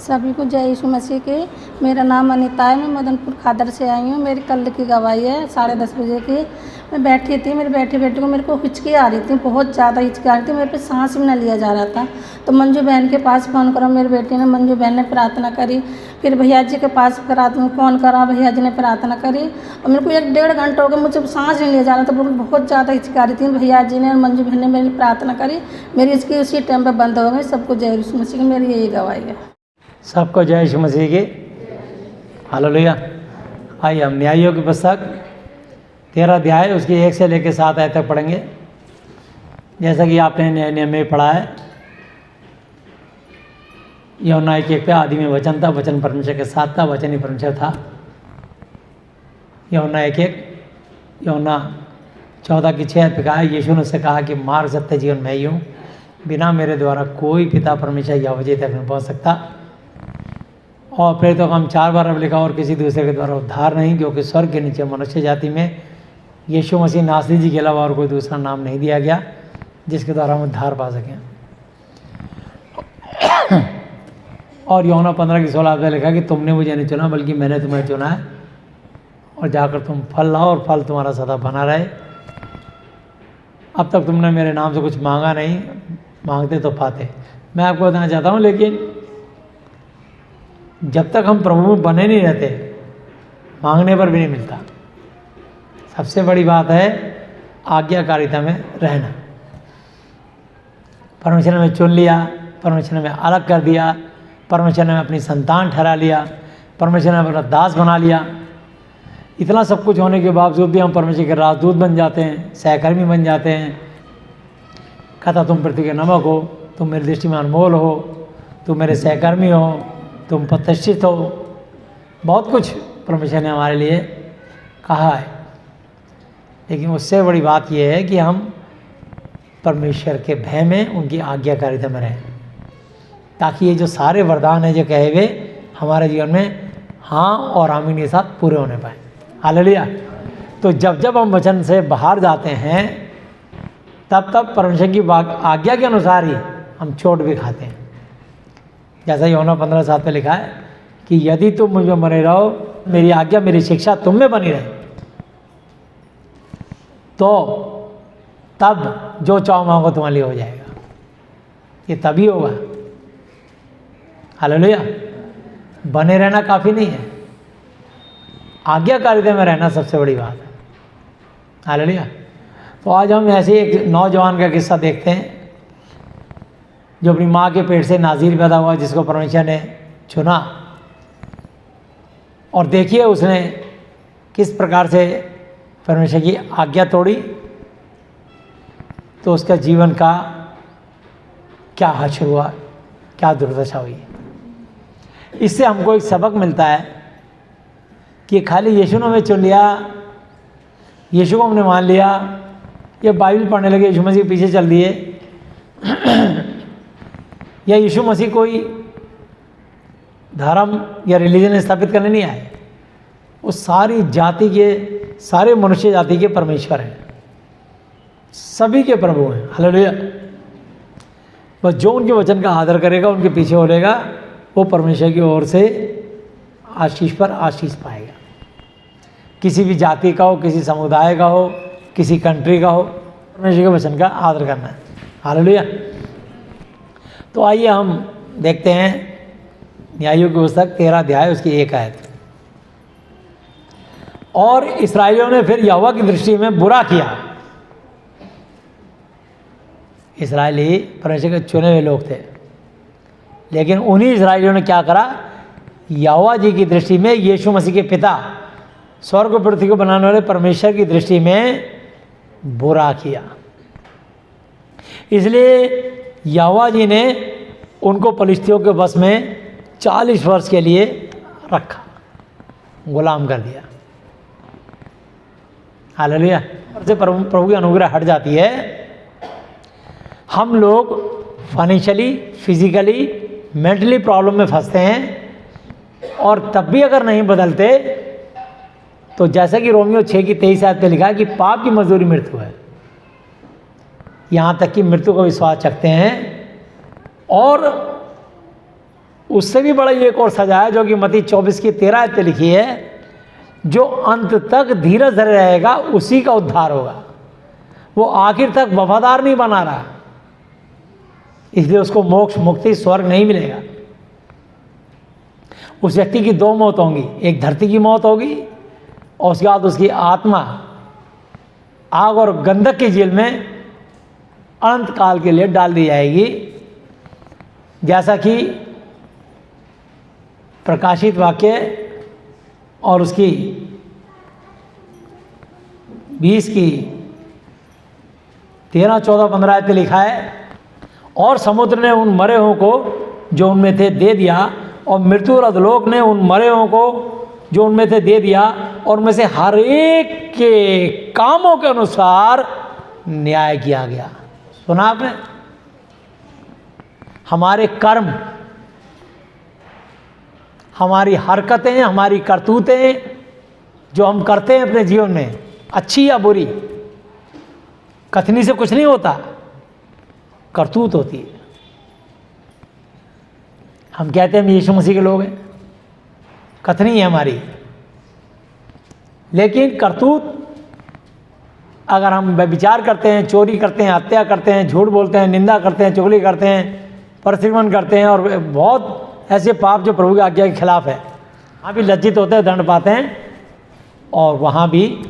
सभी को जय यीशु मसीह के। मेरा नाम अनीता है, मैं मदनपुर खादर से आई हूँ। मेरी कल की गवाही है 10:30 बजे की। मैं बैठी थी, मेरे बैठे को मेरे को हिचकी आ रही थी, बहुत ज़्यादा हिचकी आ रही थी, मेरे पे सांस भी ना लिया जा रहा था। तो मंजू बहन के पास फ़ोन करा, मेरी बेटी ने, मंजू बहन ने प्रार्थना करी। फिर भैया जी के पास फ़ोन करा, भैया जी ने प्रार्थना करी और मेरे को 1-1.5 घंटा हो गया, मुझे सांस नहीं लिया जा रहा था, बहुत ज़्यादा हिचकी आ रही थी। भैया जी ने और मंजू बहन ने मेरी प्रार्थना करी, मेरी हिचकी उसी टाइम पर बंद हो गई। सबको जय यीशु मसीह की मेरी यही गवाही है। सबको जय यीशु मसीह की। हालेलुया। आइए हम न्यायियों की पुस्तक 13 अध्याय उसकी 1 से लेकर 7 आयत तक पढ़ेंगे। जैसा कि आपने न्याय में पढ़ा है, यूहन्ना 1:1 पे आदि में वचन था, वचन परमेश्वर के साथ था, वचन ही परमेश्वर था। यूहन्ना 1:1, यूहन्ना 14:6 पे कहा है, यीशु ने उससे कहा कि मार्ग, सत्य, जीवन मैं ही हूँ, बिना मेरे द्वारा कोई पिता परमेश्वर यहोवा तक नहीं पहुँच सकता। और फिर तो हम 4 बार अब लिखा, और किसी दूसरे के द्वारा उद्धार नहीं, क्योंकि स्वर्ग के नीचे मनुष्य जाति में यीशु मसीह नासरी जी के अलावा और कोई दूसरा नाम नहीं दिया गया जिसके द्वारा हम उद्धार पा सकें। और यूहन्ना 15:16 पे लिखा कि तुमने मुझे नहीं चुना बल्कि मैंने तुम्हें चुना है, और जाकर तुम फल लाओ और फल तुम्हारा सदा बना रहे। अब तक तुमने मेरे नाम से कुछ मांगा नहीं, मांगते तो पाते। मैं आपको बताना चाहता हूँ, लेकिन जब तक हम प्रभु में बने नहीं रहते, मांगने पर भी नहीं मिलता। सबसे बड़ी बात है आज्ञाकारिता में रहना। परमेश्वर ने हमें चुन लिया, परमेश्वर ने हमें अलग कर दिया, परमेश्वर ने हमें अपनी संतान ठहरा लिया, परमेश्वर ने अपना दास बना लिया। इतना सब कुछ होने के बावजूद भी हम परमेश्वर के राजदूत बन जाते हैं, सहकर्मी बन जाते हैं। कहता तुम पृथ्वी के नमक हो, तुम मेरी दृष्टि में अनमोल हो, तुम मेरे सहकर्मी हो, तुम प्रतिष्ठित हो। बहुत कुछ परमेश्वर ने हमारे लिए कहा है, लेकिन उससे बड़ी बात यह है कि हम परमेश्वर के भय में, उनकी आज्ञाकारिता में रहें, ताकि ये जो सारे वरदान हैं जो कहे हुए हमारे जीवन में हाँ और आमीन के साथ पूरे होने पाए। हालेलुया। तो जब जब हम वचन से बाहर जाते हैं, तब तब परमेश्वर की आज्ञा के अनुसार ही हम चोट भी खाते हैं। जैसा यूहन्ना 15:7 पे लिखा है कि यदि तुम मुझ में बने रहो, मेरी आज्ञा, मेरी शिक्षा तुम में बनी रहे, तो तब जो चाहो मांगो तुम्हारे लिए हो जाएगा। ये तभी होगा। हालेलुया। बने रहना काफ़ी नहीं है, आज्ञाकारिता में रहना सबसे बड़ी बात है। हालेलुया। तो आज हम ऐसे एक नौजवान का किस्सा देखते हैं जो अपनी माँ के पेट से नाज़ीर पैदा हुआ, जिसको परमेश्वर ने चुना। और देखिए उसने किस प्रकार से परमेश्वर की आज्ञा तोड़ी, तो उसका जीवन का क्या हश्र हुआ, क्या दुर्दशा हुई। इससे हमको एक सबक मिलता है कि खाली यीशु ने हमें चुन लिया, यीशु को हमने मान लिया, या बाइबल पढ़ने लगे, यीशु मसीह के पीछे चल दिए, या यीशु मसीह कोई धर्म या रिलीजन स्थापित करने नहीं आए। वो सारी जाति के, सारे मनुष्य जाति के परमेश्वर हैं, सभी के प्रभु हैं। हालेलुया। बस जो उनके वचन का आदर करेगा, उनके पीछे हो रहेगा, वो परमेश्वर की ओर से आशीष पर आशीष पाएगा। किसी भी जाति का हो, किसी समुदाय का हो, किसी कंट्री का हो, परमेश्वर के वचन का आदर करना है। हालेलुया। तो आइए हम देखते हैं न्यायों की पुस्तक 13 अध्याय उसकी 1 आयत। और इस्राएलियों ने फिर यहोवा की दृष्टि में बुरा किया। इस्राएली परमेश्वर के चुने हुए लोग थे, लेकिन उन्हीं इस्राएलियों ने क्या करा, यहोवा जी की दृष्टि में, यीशु मसीह के पिता, स्वर्ग और पृथ्वी को बनाने वाले परमेश्वर की दृष्टि में बुरा किया। इसलिए यहोवा जी ने उनको फलिश्तियों के बस में 40 वर्ष के लिए रखा, गुलाम कर दिया। हालेलुया। से प्रभु की अनुग्रह हट जाती है। हम लोग फाइनेंशियली, फिजिकली, मेंटली प्रॉब्लम में फंसते हैं, और तब भी अगर नहीं बदलते तो जैसा कि रोमियो 6:23 पे लिखा है कि पाप की मजदूरी मृत्यु है, यहाँ तक कि मृत्यु का विश्वास रखते हैं। और उससे भी बड़ा एक और सजा है जो कि मत्ती 24:13 पे लिखी है, जो अंत तक धीरज धरे रहेगा उसी का उद्धार होगा। वो आखिर तक वफादार नहीं बना रहा, इसलिए उसको मोक्ष, मुक्ति, स्वर्ग नहीं मिलेगा। उस व्यक्ति की 2 मौत होंगी, एक धरती की मौत होगी, और उसके बाद उसकी आत्मा आग और गंधक की जेल में अनंत काल के लिए डाल दी जाएगी। जैसा कि प्रकाशित वाक्य और उसकी 20 की 13, 14, 15 पे लिखा है, और समुद्र ने उन मरे हुओं को जो उनमें थे दे दिया, और मृत्यु और अधोलोक ने उन मरे हुओं को जो उनमें थे दे दिया, और उनमें से हर एक के कामों के अनुसार न्याय किया गया। सुना आपने? हमारे कर्म, हमारी हरकतें, हमारी करतूतें जो हम करते हैं अपने जीवन में, अच्छी या बुरी, कथनी से कुछ नहीं होता, करतूत होती है। हम कहते हैं हम यीशु मसीह के लोग हैं, कथनी है हमारी, लेकिन करतूत अगर हम व्यभिचार करते हैं, चोरी करते हैं, हत्या करते हैं, झूठ बोलते हैं, निंदा करते हैं, चुगली करते हैं, परश्रमण करते हैं, और बहुत ऐसे पाप जो प्रभु की आज्ञा के खिलाफ है, वहाँ भी लज्जित होते हैं, दंड पाते हैं, और वहाँ भी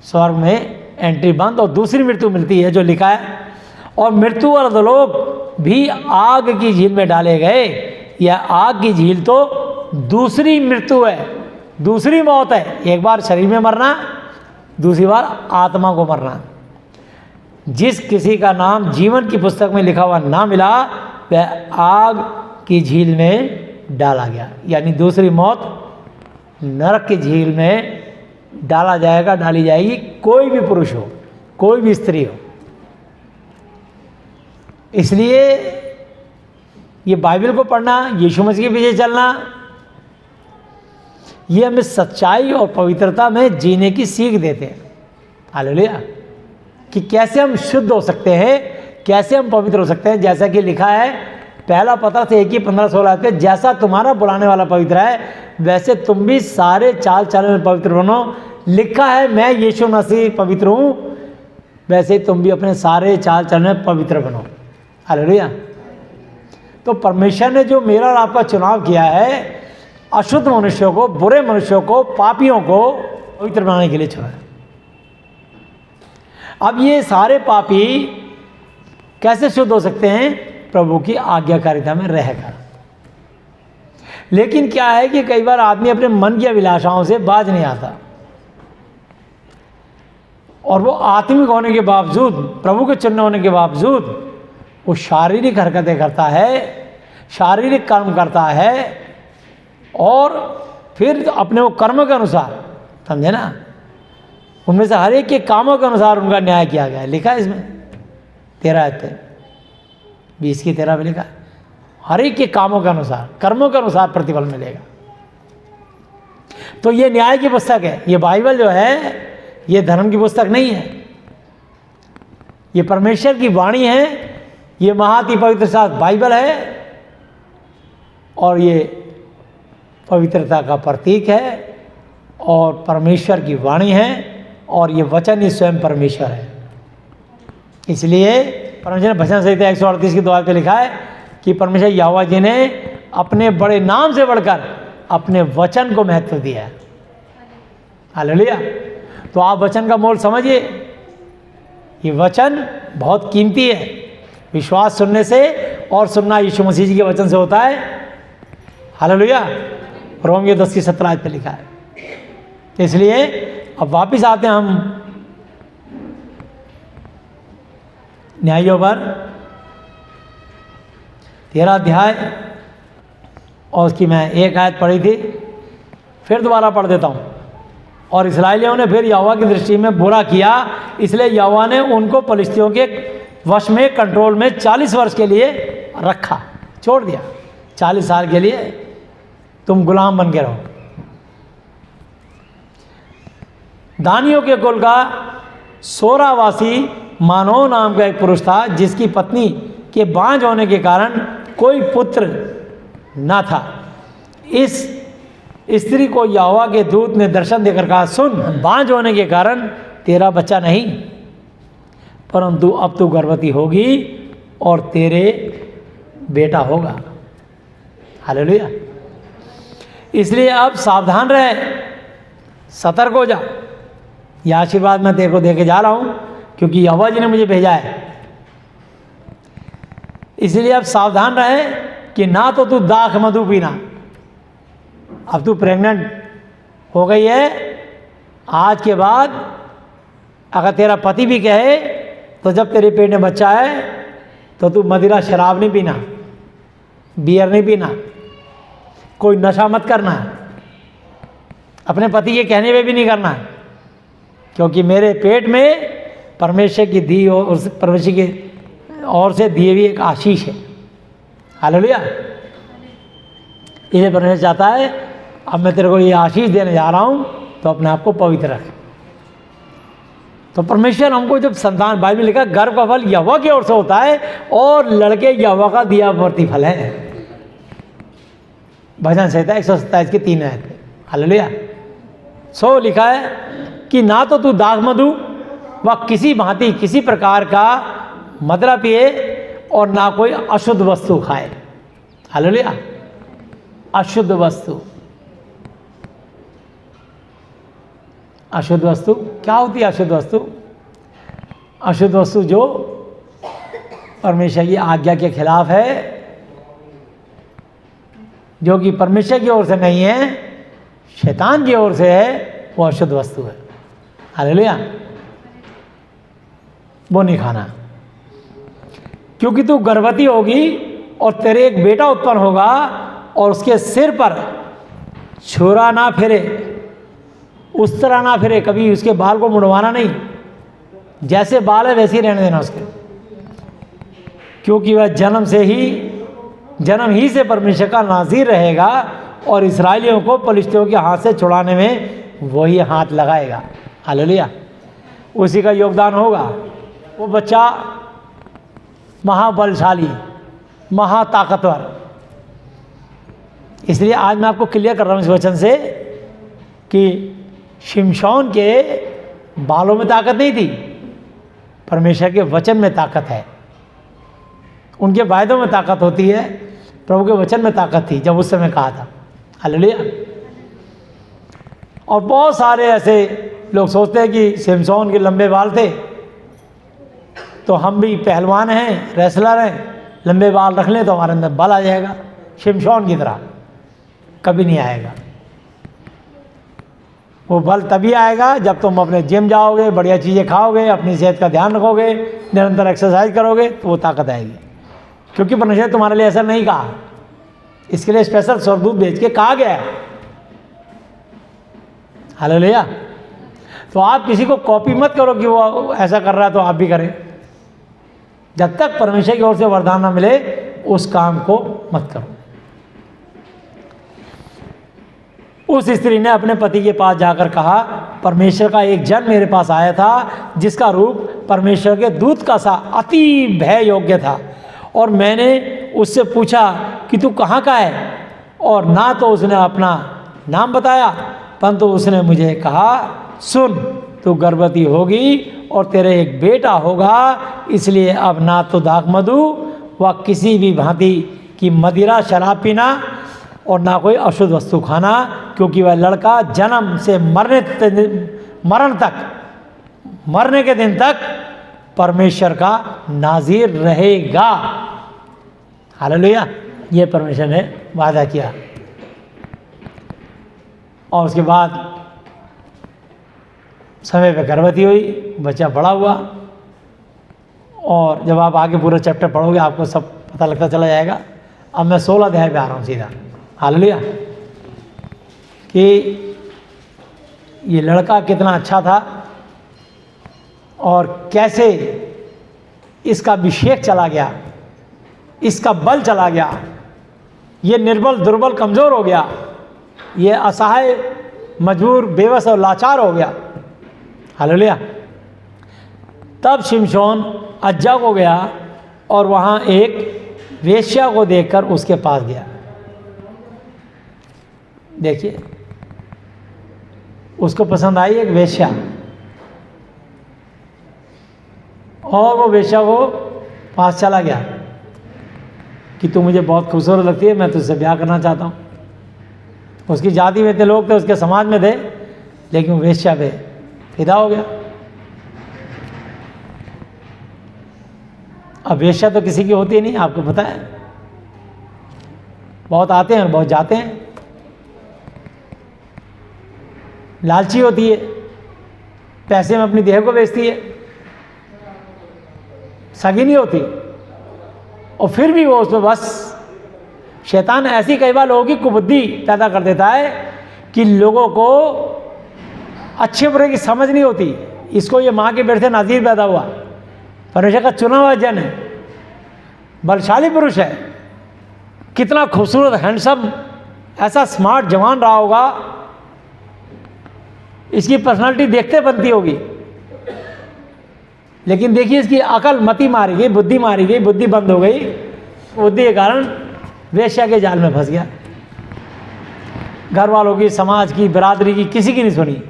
स्वर्ग में एंट्री बंद, और दूसरी मृत्यु मिलती है जो लिखा है। और मृत्यु और अधोलोक भी आग की झील में डाले गए। यह आग की झील तो दूसरी मृत्यु है, दूसरी मौत है। एक बार शरीर में मरना, दूसरी बार आत्मा को मरना। जिस किसी का नाम जीवन की पुस्तक में लिखा हुआ ना मिला, वह आग की झील में डाला गया, यानी दूसरी मौत नरक की झील में डाला जाएगा, डाली जाएगी। कोई भी पुरुष हो, कोई भी स्त्री हो। इसलिए ये बाइबल को पढ़ना, यीशु मसीह के पीछे चलना, ये हमें सच्चाई और पवित्रता में जीने की सीख देते हैं। हालेलुया। कि कैसे हम शुद्ध हो सकते हैं, कैसे हम पवित्र हो सकते हैं। जैसा कि लिखा है पहला पत्रस 1:15-16 पे, जैसा तुम्हारा बुलाने वाला पवित्र है, वैसे तुम भी सारे चाल चलन में पवित्र बनो। लिखा है मैं यीशु मसीह पवित्र हूँ, वैसे ही तुम भी अपने सारे चाल चलन में पवित्र बनो। हालेलुया। तो परमेश्वर ने जो मेरा और आपका चुनाव किया है, अशुद्ध मनुष्यों को, बुरे मनुष्यों को, पापियों को पवित्र बनाने के लिए चुना है। अब ये सारे पापी कैसे शुद्ध हो सकते हैं? प्रभु की आज्ञाकारिता में रहकर। लेकिन क्या है कि कई बार आदमी अपने मन की अभिलाषाओं से बाज नहीं आता, और वो आत्मिक होने के बावजूद, प्रभु के चुनने होने के बावजूद, वो शारीरिक हरकतें करता है, शारीरिक कर्म करता है, और फिर अपने वो कर्म के अनुसार, समझे ना, उनमें से हर एक के कामों के अनुसार उनका न्याय किया गया है। लिखा है इसमें 13:20 में लिखा है, हर एक के कामों के अनुसार, कर्मों के अनुसार प्रतिफल मिलेगा। तो ये न्याय की पुस्तक है। ये बाइबल जो है, ये धर्म की पुस्तक नहीं है, ये परमेश्वर की वाणी है। ये महाति पवित्र शास्त्र बाइबल है, और ये पवित्रता का प्रतीक है, और परमेश्वर की वाणी है, और ये वचन ही स्वयं परमेश्वर है। इसलिए परमेश्वर ने भजन संहिता 138 की दुआ पे लिखा है कि परमेश्वर यहोवा जी ने अपने बड़े नाम से बढ़कर अपने वचन को महत्व दिया है। हालेलुया। तो आप वचन का मोल समझिए, ये वचन बहुत कीमती है। विश्वास सुनने से, और सुनना यीशु मसीह जी के वचन से होता है। हालेलुया। रोमियो 10:17 पे लिखा है। इसलिए अब वापिस आते हैं हम न्यायों पर। 13 अध्याय, और उसकी मैं एक आयत पढ़ी थी, फिर दोबारा पढ़ देता हूँ। और इस्राएलियों ने फिर यहोवा की दृष्टि में बुरा किया, इसलिए यहोवा ने उनको पलिश्तियों के वश में, कंट्रोल में 40 वर्ष के लिए रखा, छोड़ दिया। 40 साल के लिए तुम गुलाम बन के रहो। दानियों के कुल का सोरावासी मानोव नाम का एक पुरुष था, जिसकी पत्नी के बांझ होने के कारण कोई पुत्र न था। इस स्त्री को यहोवा के दूत ने दर्शन देकर कहा, सुन, बांझ होने के कारण तेरा बच्चा नहीं, परंतु अब तू गर्भवती होगी और तेरे बेटा होगा। हालेलुया। इसलिए अब सावधान रहे, सतर्क हो जा। यह आशीर्वाद मैं तेरे को दे के जा रहा हूँ, क्योंकि यहोवा जी ने मुझे भेजा है। इसलिए अब सावधान रहे कि ना तो तू दाख मधु पीना। अब तू प्रेग्नेंट हो गई है, आज के बाद अगर तेरा पति भी कहे तो जब तेरे पेट में बच्चा है तो तू मदिरा शराब नहीं पीना। बियर नहीं पीना, कोई नशा मत करना, अपने पति के कहने पे भी नहीं करना, क्योंकि मेरे पेट में परमेश्वर की दी और परमेश्वर की ओर से दिए हुई एक आशीष है। हालेलुया। इसलिए परमेश्वर चाहता है अब मैं तेरे को ये आशीष देने जा रहा हूँ, तो अपने आप को पवित्र रख। तो परमेश्वर हमको जब संतान, बाइबल में लिखा गर्भ का फल यहोवा की ओर से होता है और लड़के यहोवा का दिया प्रतिफल है। भजन संहिता 127 की 3 आयत में। हालेलुया। सो लिखा है कि ना तो तू दाख मधु व किसी भांति किसी प्रकार का मदिरा पिए और ना कोई अशुद्ध वस्तु खाए। हालेलुया। अशुद्ध वस्तु, अशुद्ध वस्तु क्या होती है? अशुद्ध वस्तु, अशुद्ध वस्तु जो परमेश्वर की आज्ञा के खिलाफ है, जो कि परमेश्वर की ओर से नहीं है, शैतान की ओर से है, वो अशुद्ध वस्तु है। हालेलुया। वो नहीं खाना, क्योंकि तू गर्भवती होगी और तेरे एक बेटा उत्पन्न होगा और उसके सिर पर छुरा ना फिरे, उस तरह ना फिरे, कभी उसके बाल को मुड़वाना नहीं, जैसे बाल है वैसे ही रहने देना उसके, क्योंकि वह जन्म ही से परमेश्वर का नाज़ीर रहेगा और इस्राएलियों को पलिश्तियों के हाथ से छुड़ाने में वही हाथ लगाएगा। हालेलुया। उसी का योगदान होगा। वो बच्चा महाबलशाली, महाताकतवर। इसलिए आज मैं आपको क्लियर कर रहा हूँ इस वचन से कि शिमशोन के बालों में ताकत नहीं थी, परमेश्वर के वचन में ताकत है। उनके वायदों में ताकत होती है, प्रभु के वचन में ताकत थी जब उस समय कहा था। हालेलुया। और बहुत सारे ऐसे लोग सोचते हैं कि शिमशोन के लंबे बाल थे तो हम भी पहलवान हैं, रेसलर हैं, लंबे बाल रख लें तो हमारे अंदर बल आ जाएगा। शिमशोन की तरह कभी नहीं आएगा। वो बल तभी आएगा जब तुम अपने जिम जाओगे, बढ़िया चीज़ें खाओगे, अपनी सेहत का ध्यान रखोगे, निरंतर एक्सरसाइज करोगे, तो वो ताकत आएगी। क्योंकि परमेश्वर तुम्हारे लिए ऐसा नहीं कहा, इसके लिए स्पेशल स्वर्गदूत भेज के कहा गया है। हालेलुया। तो आप किसी को कॉपी मत करो कि वो ऐसा कर रहा है तो आप भी करें। जब तक परमेश्वर की ओर से वरदान ना मिले उस काम को मत करो। उस स्त्री ने अपने पति के पास जाकर कहा, परमेश्वर का एक जन मेरे पास आया था जिसका रूप परमेश्वर के दूत का सा अति भय योग्य था, और मैंने उससे पूछा कि तू कहाँ का है, और ना तो उसने अपना नाम बताया, परंतु उसने मुझे कहा, सुन, तू गर्भवती होगी और तेरे एक बेटा होगा, इसलिए अब ना तो दाख मधु व किसी भी भांति की मदिरा शराब पीना और ना कोई अशुद्ध वस्तु खाना, क्योंकि वह लड़का जन्म से मरने के दिन तक परमेश्वर का नाज़ीर रहेगा। हालेलुया। ये परमेश्वर ने वादा किया। और उसके बाद समय पे गर्भवती हुई, बच्चा बड़ा हुआ, और जब आप आगे पूरा चैप्टर पढ़ोगे आपको सब पता लगता चला जाएगा। अब मैं 16 अध्याय पे आ रहा हूँ सीधा। हालेलुया। कि ये लड़का कितना अच्छा था और कैसे इसका अभिषेक चला गया, इसका बल चला गया, ये निर्बल दुर्बल कमज़ोर हो गया, ये असहाय मजबूर बेबस और लाचार हो गया। हालेलुया। तब शिमशोन अज्जा को गया और वहाँ एक वेश्या को देखकर उसके पास गया। देखिए, उसको पसंद आई एक वेश्या, और वो वेश्या को पास चला गया कि तू मुझे बहुत खूबसूरत लगती है, मैं तुझसे ब्याह करना चाहता हूँ। उसकी जाति में इतने लोग थे, उसके समाज में थे, लेकिन वो वेश्या पे फिदा हो गया। अब वेश्या तो किसी की होती नहीं, आपको पता है, बहुत आते हैं और बहुत जाते हैं। लालची होती है, पैसे में अपनी देह को बेचती है, सगी नहीं होती, और फिर भी वो उसमें बस शैतान ऐसी कई बार लोगों की कुबुद्धि पैदा कर देता है कि लोगों को अच्छे बुरे की समझ नहीं होती। इसको ये माँ के पेट से नाज़ीर पैदा हुआ, परमेश्वर का चुना हुआ जन है, बलशाली पुरुष है, कितना खूबसूरत हैंडसम ऐसा स्मार्ट जवान रहा होगा, इसकी पर्सनालिटी देखते बनती होगी। लेकिन देखिए इसकी अकल मति मारी गई, बुद्धि मारी गई, बुद्धि बंद हो गई। बुद्धि के कारण वेश्या के जाल में फंस गया। घर वालों की, समाज की, बिरादरी की, किसी की नहीं सुनी।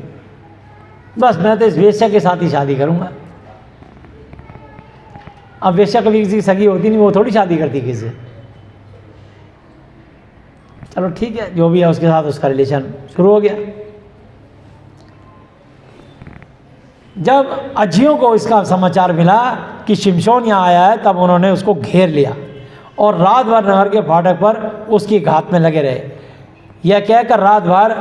बस मैं तो इस वेश्या के साथ ही शादी करूंगा। अब वेश्या कभी किसी की सगी होती नहीं, वो थोड़ी शादी करती किसी से। चलो ठीक है, जो भी है उसके साथ उसका रिलेशन शुरू हो गया। जब अज्जियों को इसका समाचार मिला कि शिमशोन यहाँ आया है, तब उन्होंने उसको घेर लिया और रात भर नगर के फाटक पर उसकी घात में लगे रहे। यह कहकर रात भर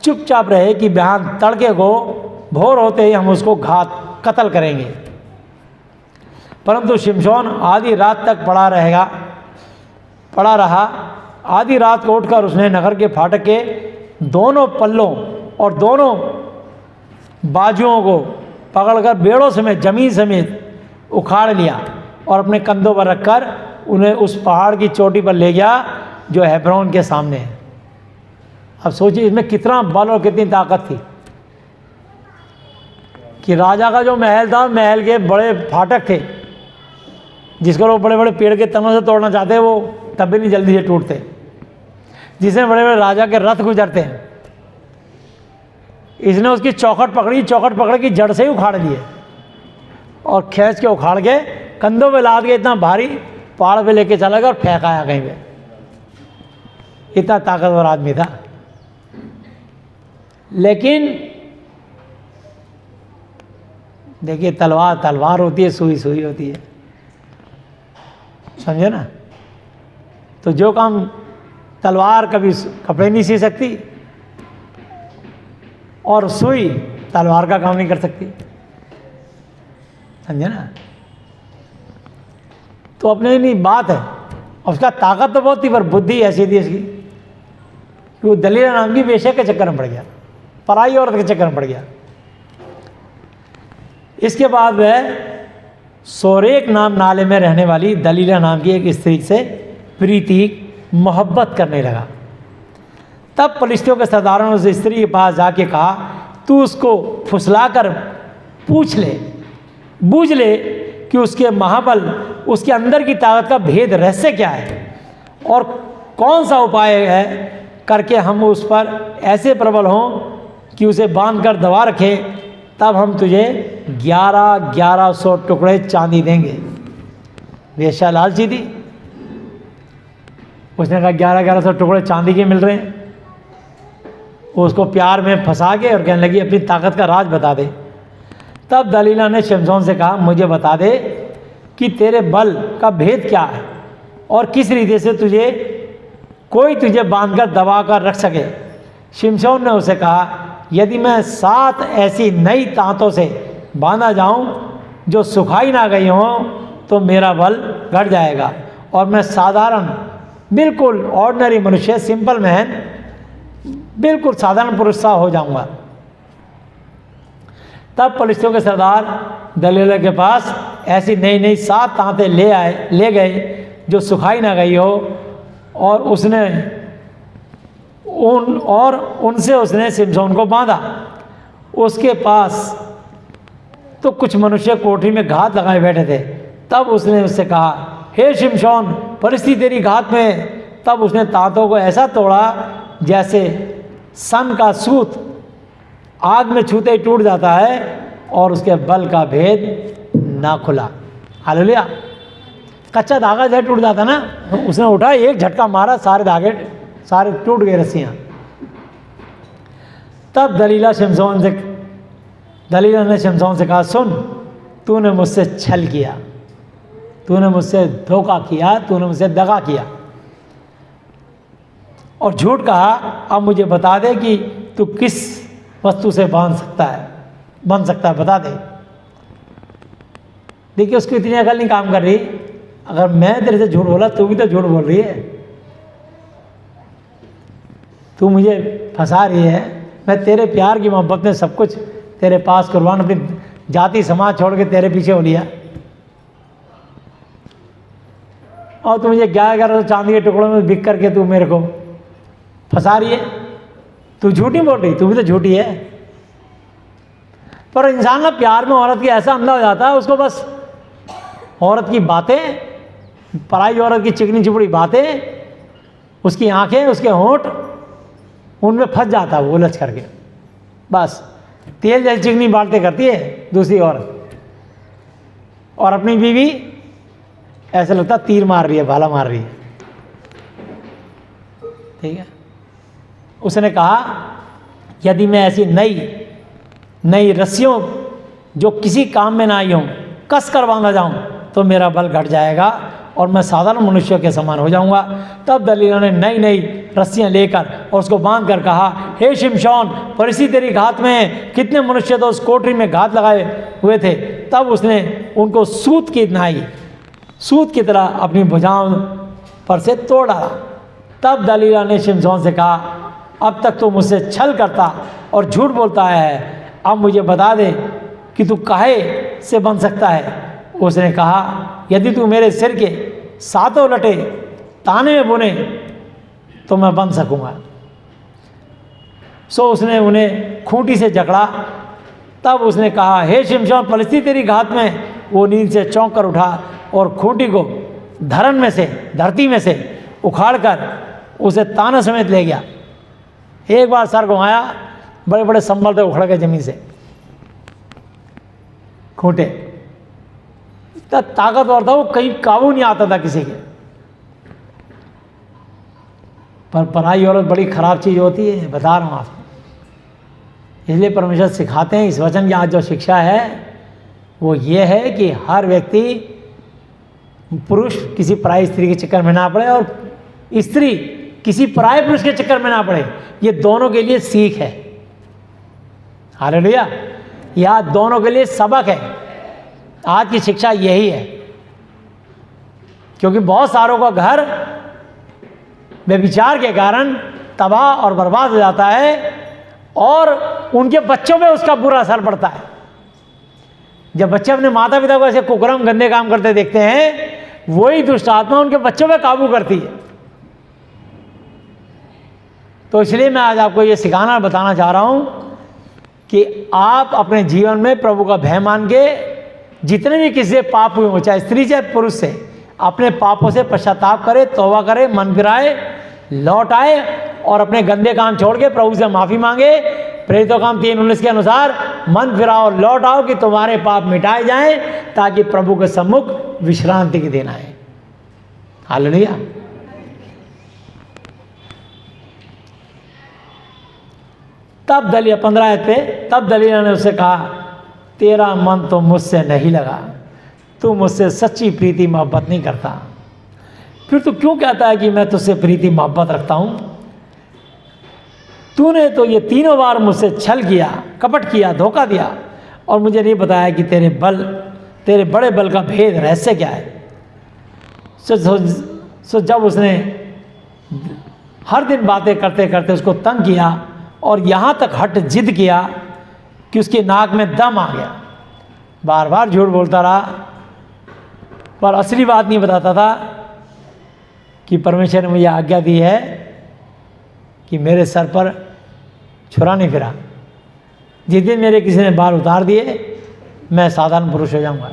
चुपचाप रहे कि बिहान तड़के को भोर होते ही हम उसको कत्ल करेंगे। परंतु शिमशोन आधी रात तक पड़ा रहा। आधी रात को उठकर उसने नगर के फाटक के दोनों पल्लों और दोनों बाजुओं को पकड़कर बेड़ों समेत, जमीन समेत उखाड़ लिया और अपने कंधों पर रखकर उन्हें उस पहाड़ की चोटी पर ले गया जो हेब्रोन के सामने है। अब सोचिए इसमें कितना बल और कितनी ताकत थी कि राजा का जो महल था, महल के बड़े फाटक थे जिसको लोग बड़े बड़े पेड़ के तनों से तोड़ना चाहते हैं, वो तब भी नहीं जल्दी से टूटते। जिसमें बड़े बड़े राजा के रथ गुजरते हैं, इसने उसकी चौखट पकड़ी, चौखट पकड़ के जड़ से ही उखाड़ दिए और खींच के उखाड़ के कंधों पे लाद के इतना भारी पहाड़ पे लेके चला गया और फेंकाया कहीं पे। इतना ताकतवर आदमी था। लेकिन देखिए तलवार तलवार होती है, सुई सुई होती है, समझे ना। तो जो काम तलवार कभी कपड़े नहीं सी सकती और सुई तलवार का काम नहीं कर सकती, समझे ना। तो अपने नहीं बात है। और उसका ताकत तो बहुत थी, पर बुद्धि ऐसी थी इसकी कि वो दलीला नाम की वेश्या के चक्कर में पड़ गया, पराई औरत के चक्कर में पड़ गया। इसके बाद वह सोरेक नाम नाले में रहने वाली दलीला नाम की एक स्त्री से प्रीति मोहब्बत करने लगा। तब पलिश्तियों के सरदारों ने उस स्त्री के पास जाके कहा, तू उसको फुसलाकर पूछ ले, बूझ ले कि उसके महाबल, उसके अंदर की ताकत का भेद रहस्य क्या है और कौन सा उपाय है करके हम उस पर ऐसे प्रबल हों कि उसे बांध कर दबा रखें, तब हम तुझे 1100 टुकड़े चांदी देंगे। वेश्या लालची थी, उसने कहा 1100 टुकड़े चांदी के मिल रहे हैं। वो उसको प्यार में फंसा के और कहने लगी अपनी ताकत का राज बता दे। तब दलीला ने शिमशोन से कहा, मुझे बता दे कि तेरे बल का भेद क्या है और किस रीति से तुझे बांधकर दबा कर रख सके। शिमशोन ने उसे कहा, यदि मैं 7 ऐसी नई तांतों से बांधा जाऊं जो सुखाई ना गई हों तो मेरा बल घट जाएगा और मैं साधारण, बिल्कुल ऑर्डिनरी मनुष्य, सिंपल मैन, बिल्कुल साधारण पुरुष सा हो जाऊंगा। तब पलिश्तियों के सरदार दलीला के पास ऐसी नई नई 7 तांतें ले गए जो सुखाई ना गई हो और उनसे उसने शिमशोन को बांधा। उसके पास तो कुछ मनुष्य कोठरी में घात लगाए बैठे थे। तब उसने उससे कहा, हे शिमशोन, परिस्थिति तेरी घात में है। तब उसने तांतों को ऐसा तोड़ा जैसे सन का सूत आग में छूते ही टूट जाता है और उसके बल का भेद ना खुला। हालेलुया। कच्चा धागा जैसे टूट जाता ना, उसने उठा, एक झटका मारा, सारे धागे सारे टूट गए, रस्सियाँ। तब दलीला ने शिमशोन से कहा, सुन, तूने मुझसे छल किया, तूने मुझसे धोखा किया, तूने मुझसे दगा किया और झूठ कहा। अब मुझे बता दे कि तू किस वस्तु से बन सकता है, बता दे। देखिए उसकी इतनी अकल नहीं काम कर रही। अगर मैं तेरे से झूठ बोला, तू भी तो झूठ बोल रही है। तू मुझे फंसा रही है, मैं तेरे प्यार की मोहब्बत में सब कुछ तेरे पास कुर्बान, अपनी जाति समाज छोड़ के तेरे पीछे हो लिया, और तू मुझे 11-11 चांदी के टुकड़ों में बिक करके तू मेरे को फंसा रही है। तू झूठी बोल रही, तू भी तो झूठी है। पर इंसान ना प्यार में औरत की ऐसा अंधा हो जाता है, उसको बस औरत की बातें, पराई औरत की चिकनी चुपड़ी बातें, उसकी आंखें, उसके होंठ, उनमें फंस जाता है वो उलझ करके। बस तेल जैसी चिकनी बातें करती है दूसरी औरत, और अपनी बीवी ऐसा लगता है तीर मार रही है, भाला मार रही है। ठीक है। उसने कहा यदि मैं ऐसी नई रस्सियों जो किसी काम में ना आई हों कस कर बांधा जाऊं तो मेरा बल घट जाएगा और मैं साधारण मनुष्य के समान हो जाऊंगा। तब दलीला ने नई रस्सियां लेकर और उसको बांध कर कहा, हे शिमशोन, परिस्थिति तेरी घात में है। कितने मनुष्य तो उस कोठरी में घात लगाए हुए थे। तब उसने उनको सूत की तरह अपनी भुजाओं पर से तोड़ डाला। तब दलीला ने शिमशोन से कहा, अब तक तो मुझसे छल करता और झूठ बोलता है, अब मुझे बता दे कि तू काहे से बन सकता है। उसने कहा, यदि तू मेरे सिर के 7 लटे ताने में बुने तो मैं बन सकूंगा। सो उसने उन्हें खूंटी से जकड़ा। तब उसने कहा, हे शिमशोन, परिस्थिति तेरी घात में। वो नींद से चौंक कर उठा और खूंटी को धरती में से उखाड़ कर उसे ताना समेत ले गया। एक बार सर घुमाया, बड़े बड़े संभल थे उखड़ गए जमीन से खूंटे। इतना ताकतवर था वो, कहीं काबू नहीं आता था किसी के। पर पराई औरत बड़ी खराब चीज होती है, बता रहा हूं आपको। इसलिए परमेश्वर सिखाते हैं, इस वचन की आज जो शिक्षा है वो ये है कि हर व्यक्ति, पुरुष किसी पराई स्त्री के चक्कर में ना पड़े और स्त्री किसी पराये पुरुष के चक्कर में ना पड़े। ये दोनों के लिए सीख है। हालेलुया। यह दोनों के लिए सबक है। आज की शिक्षा यही है, क्योंकि बहुत सारों का घर व्यभिचार के कारण तबाह और बर्बाद हो जाता है और उनके बच्चों पे उसका बुरा असर पड़ता है। जब बच्चे अपने माता पिता को ऐसे कुकर्म गंदे काम करते देखते हैं, वही दुष्ट आत्मा उनके बच्चों पे काबू करती है। तो इसलिए मैं आज आपको ये सिखाना बताना चाह रहा हूं कि आप अपने जीवन में प्रभु का भय मान के जितने भी किसी से पाप हुए हो, चाहे स्त्री चाहे पुरुष से, अपने पापों से पश्चाताप करे, तौबा करे, मन फिराए, लौट आए और अपने गंदे काम छोड़ के प्रभु से माफी मांगे। प्रेरितों काम 3:19 के अनुसार मन फिराओ, लौट आओ कि तुम्हारे पाप मिटाए जाएं, ताकि प्रभु के सम्मुख विश्रांति के दिन आए। हालेलुया। तब दलीला 15 आयत पे, तब दलीला ने उससे कहा, तेरा मन तो मुझसे नहीं लगा, तू मुझसे सच्ची प्रीति मोहब्बत नहीं करता। फिर तू क्यों कहता है कि मैं तुझसे प्रीति मोहब्बत रखता हूं? तूने तो ये 3 बार मुझसे छल किया, कपट किया, धोखा दिया और मुझे नहीं बताया कि तेरे बड़े बल का भेद रहस्य क्या है। सो जब उसने हर दिन बातें करते करते उसको तंग किया और यहाँ तक हट जिद किया कि उसकी नाक में दम आ गया, बार बार झूठ बोलता रहा, पर असली बात नहीं बताता था कि परमेश्वर ने मुझे आज्ञा दी है कि मेरे सर पर छुरा नहीं फिरा। जिस दिन मेरे किसी ने बाल उतार दिए, मैं साधारण पुरुष हो जाऊंगा।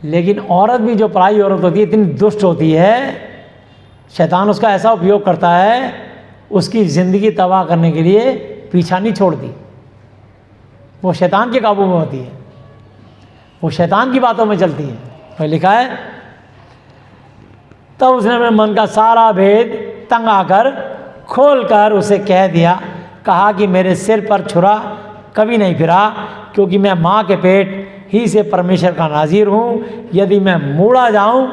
लेकिन औरत भी, जो पराई औरत होती है, इतनी दुष्ट होती है, शैतान उसका ऐसा उपयोग करता है, उसकी ज़िंदगी तबाह करने के लिए पीछा नहीं छोड़ती। वो शैतान के काबू में होती है, वो शैतान की बातों में चलती है। वह लिखा है, तब उसने अपने मन का सारा भेद तंग आकर खोलकर उसे कह दिया, कहा कि मेरे सिर पर छुरा कभी नहीं फिरा, क्योंकि मैं माँ के पेट ही से परमेश्वर का नाज़ीर हूँ। यदि मैं मूड़ा जाऊँ,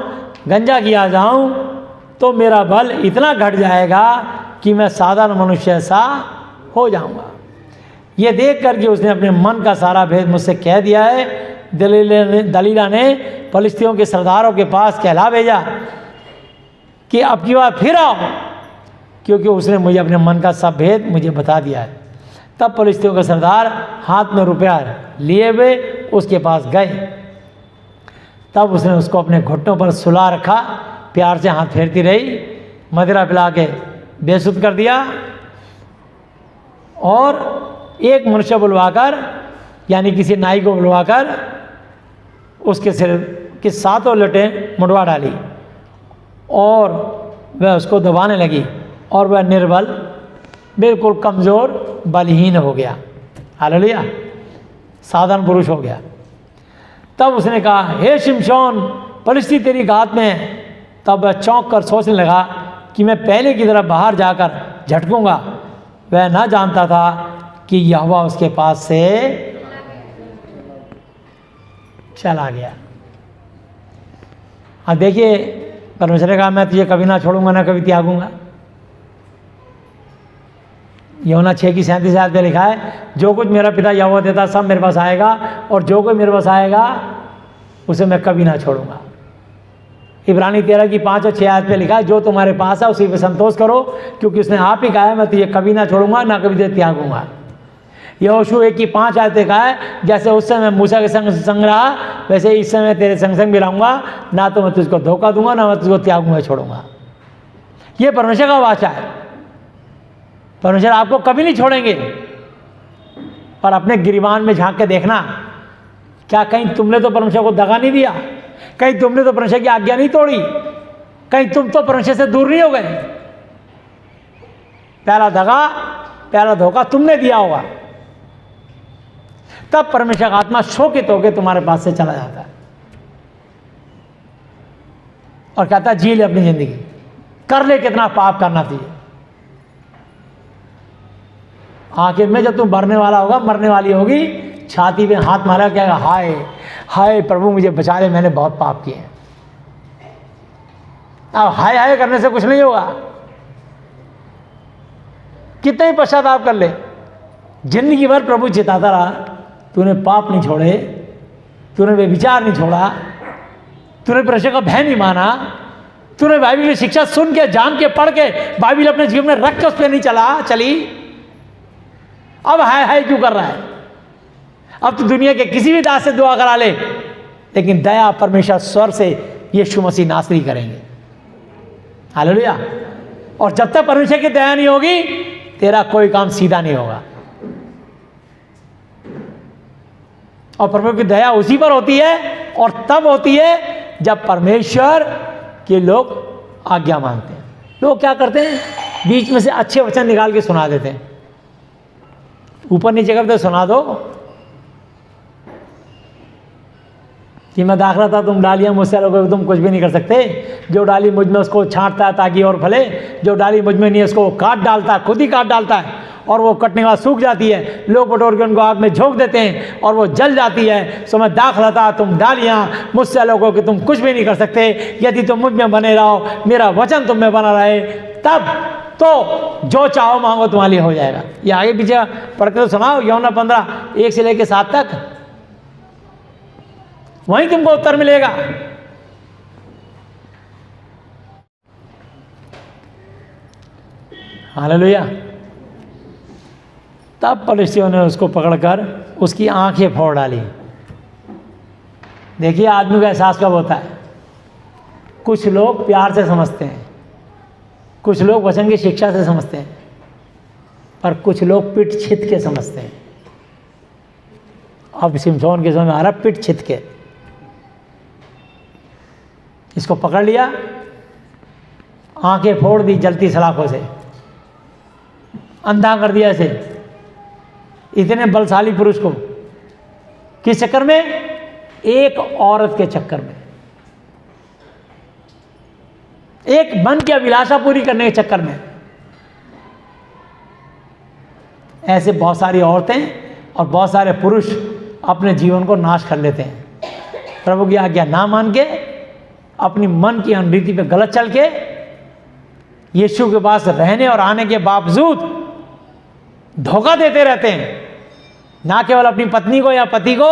गंजा किया जाऊँ, तो मेरा बल इतना घट जाएगा कि मैं साधारण मनुष्य सा हो जाऊँगा। ये देख करके उसने अपने मन का सारा भेद मुझसे कह दिया है। दलीला ने फलिस्तियों के सरदारों के पास कहला भेजा कि अब की बार फिर आओ क्योंकि उसने मुझे अपने मन का सब भेद मुझे बता दिया है। तब फलिश्तियों के सरदार हाथ में रुपया लिए हुए उसके पास गए। तब उसने उसको अपने घुटनों पर सुला रखा, प्यार से हाथ फेरती रही, मदिरा पिला के बेसुध कर दिया और एक मनुष्य बुलवाकर, यानी किसी नाई को बुलवाकर उसके सिर की 7 लटें मुंडवा डाली और वह उसको दबाने लगी और वह निर्बल, बिल्कुल कमज़ोर, बलहीन हो गया। हालेलुया, साधारण पुरुष हो गया। तब उसने कहा, हे शिमशोन, फलिश्ती तेरी घात में है। तब वह चौंक कर सोचने लगा कि मैं पहले की तरह बाहर जाकर झटकूंगा। वह ना जानता था कि यहोवा उसके पास से चला गया। अब देखिए, परमेश्वर ने कहा, मैं तुझे कभी ना छोड़ूंगा, ना कभी त्यागूंगा। यूहन्ना 6:37 पे लिखा है, जो कुछ मेरा पिता यहोवा देता सब मेरे पास आएगा और जो कोई मेरे पास आएगा उसे मैं कभी ना छोड़ूंगा। इब्रानी 13:5 और 6 पे लिखा है, जो तुम्हारे पास है उसी पे संतोष करो, क्योंकि उसने आप ही कहा है, मैं तुझे कभी ना छोड़ूंगा, ना कभी तुझे त्यागूंगा। यहोशू 1:5 कहा है, जैसे उस समय मूसा के संग रहा, वैसे इस समय तेरे संग संग भी रहूंगा, ना तो मैं तुझको धोखा दूंगा, ना मैं तुझको त्यागूंगा, छोड़ूंगा। ये परमेश्वर का वाचा है। परमेश्वर आपको कभी नहीं छोड़ेंगे। पर अपने गिरिबान में झांक के देखना, क्या कहीं तुमने तो परमेश्वर को दगा नहीं दिया? कहीं तुमने तो परमेश्वर की आज्ञा नहीं तोड़ी? कहीं तुम तो परमेश्वर से दूर नहीं हो गए? पहला दगा, पहला धोखा तुमने दिया होगा। तब परमेश्वर का आत्मा शोकित होकर तुम्हारे पास से चला जाता है और कहता है, जी ले अपनी जिंदगी, कर ले कितना पाप करना चाहिए। आखिर में जब तुम मरने वाला होगा, मरने वाली होगी, छाती में हाथ मारा, क्या हाय हाय प्रभु मुझे बचा ले, मैंने बहुत पाप किए हैं। अब हाय हाय करने से कुछ नहीं होगा। कितने ही पश्चाताप कर ले, जिंदगी भर प्रभु चिताता रहा, तूने पाप नहीं छोड़े, तूने व्यभिचार नहीं छोड़ा, तूने परमेश्वर का भय नहीं माना, तूने बाइबल की शिक्षा सुन के, जान के, पढ़ के, बाइबल अपने जीवन में रख के उस पर नहीं चली। अब हाय हाय क्यों कर रहा है? अब तो दुनिया के किसी भी दास से दुआ करा ले, लेकिन दया परमेश्वर स्वर से यीशु मसीह नासरी करेंगे। हालेलुया। और जब तक परमेश्वर की दया नहीं होगी, तेरा कोई काम सीधा नहीं होगा। और परमेश्वर की दया उसी पर होती है और तब होती है जब परमेश्वर के लोग आज्ञा मानते हैं। लोग क्या करते हैं, बीच में से अच्छे वचन निकाल के सुना देते हैं, ऊपर नीचे करते सुना दो कि मैं दाख रहा था, तुम डालियां मुझसे अलग हो, तुम कुछ भी नहीं कर सकते। जो डाली मुझ में उसको छांटता है ताकि और फले, जो डाली मुझ में नहीं है उसको काट डालता है, खुद ही काट डालता है, और वो कटने के बाद सूख जाती है। लोग बटोर के उनको आग में झोंक देते हैं और वो जल जाती है। सो मैं दाख रहा था, तुम डालियां मुझसे अलग हो कि तुम कुछ भी नहीं कर सकते। यदि तुम मुझ में बने रहो, मेरा वचन तुम में बना रहे, तब तो जो चाहो मांगो तुम्हारे लिए हो जाएगा। ये आगे पीछे पढ़ के तो सुनाओ, यूहन्ना 15:1 से लेकर 7 तक, वहीं तुमको उत्तर मिलेगा। हालेलुया। तब फलिश्तियों ने उसको पकड़कर उसकी आंखें फोड़ डाली। देखिए, आदमी का एहसास कब होता है? कुछ लोग प्यार से समझते हैं, कुछ लोग वचन की शिक्षा से समझते हैं, पर कुछ लोग पिट छित के समझते हैं। अब शिमशोन के समझ में आ रहा, पिट छित के। इसको पकड़ लिया, आंखें फोड़ दी जलती सलाखों से, अंधा कर दिया इसे, इतने बलशाली पुरुष को। किस चक्कर में? एक औरत के चक्कर में, एक मन की अभिलाषा पूरी करने के चक्कर में। ऐसे बहुत सारी औरतें और बहुत सारे पुरुष अपने जीवन को नाश कर लेते हैं, प्रभु की आज्ञा ना मान के, अपनी मन की अनुरीति पे गलत चल के, यीशु के पास रहने और आने के बावजूद धोखा देते रहते हैं। ना केवल अपनी पत्नी को या पति को,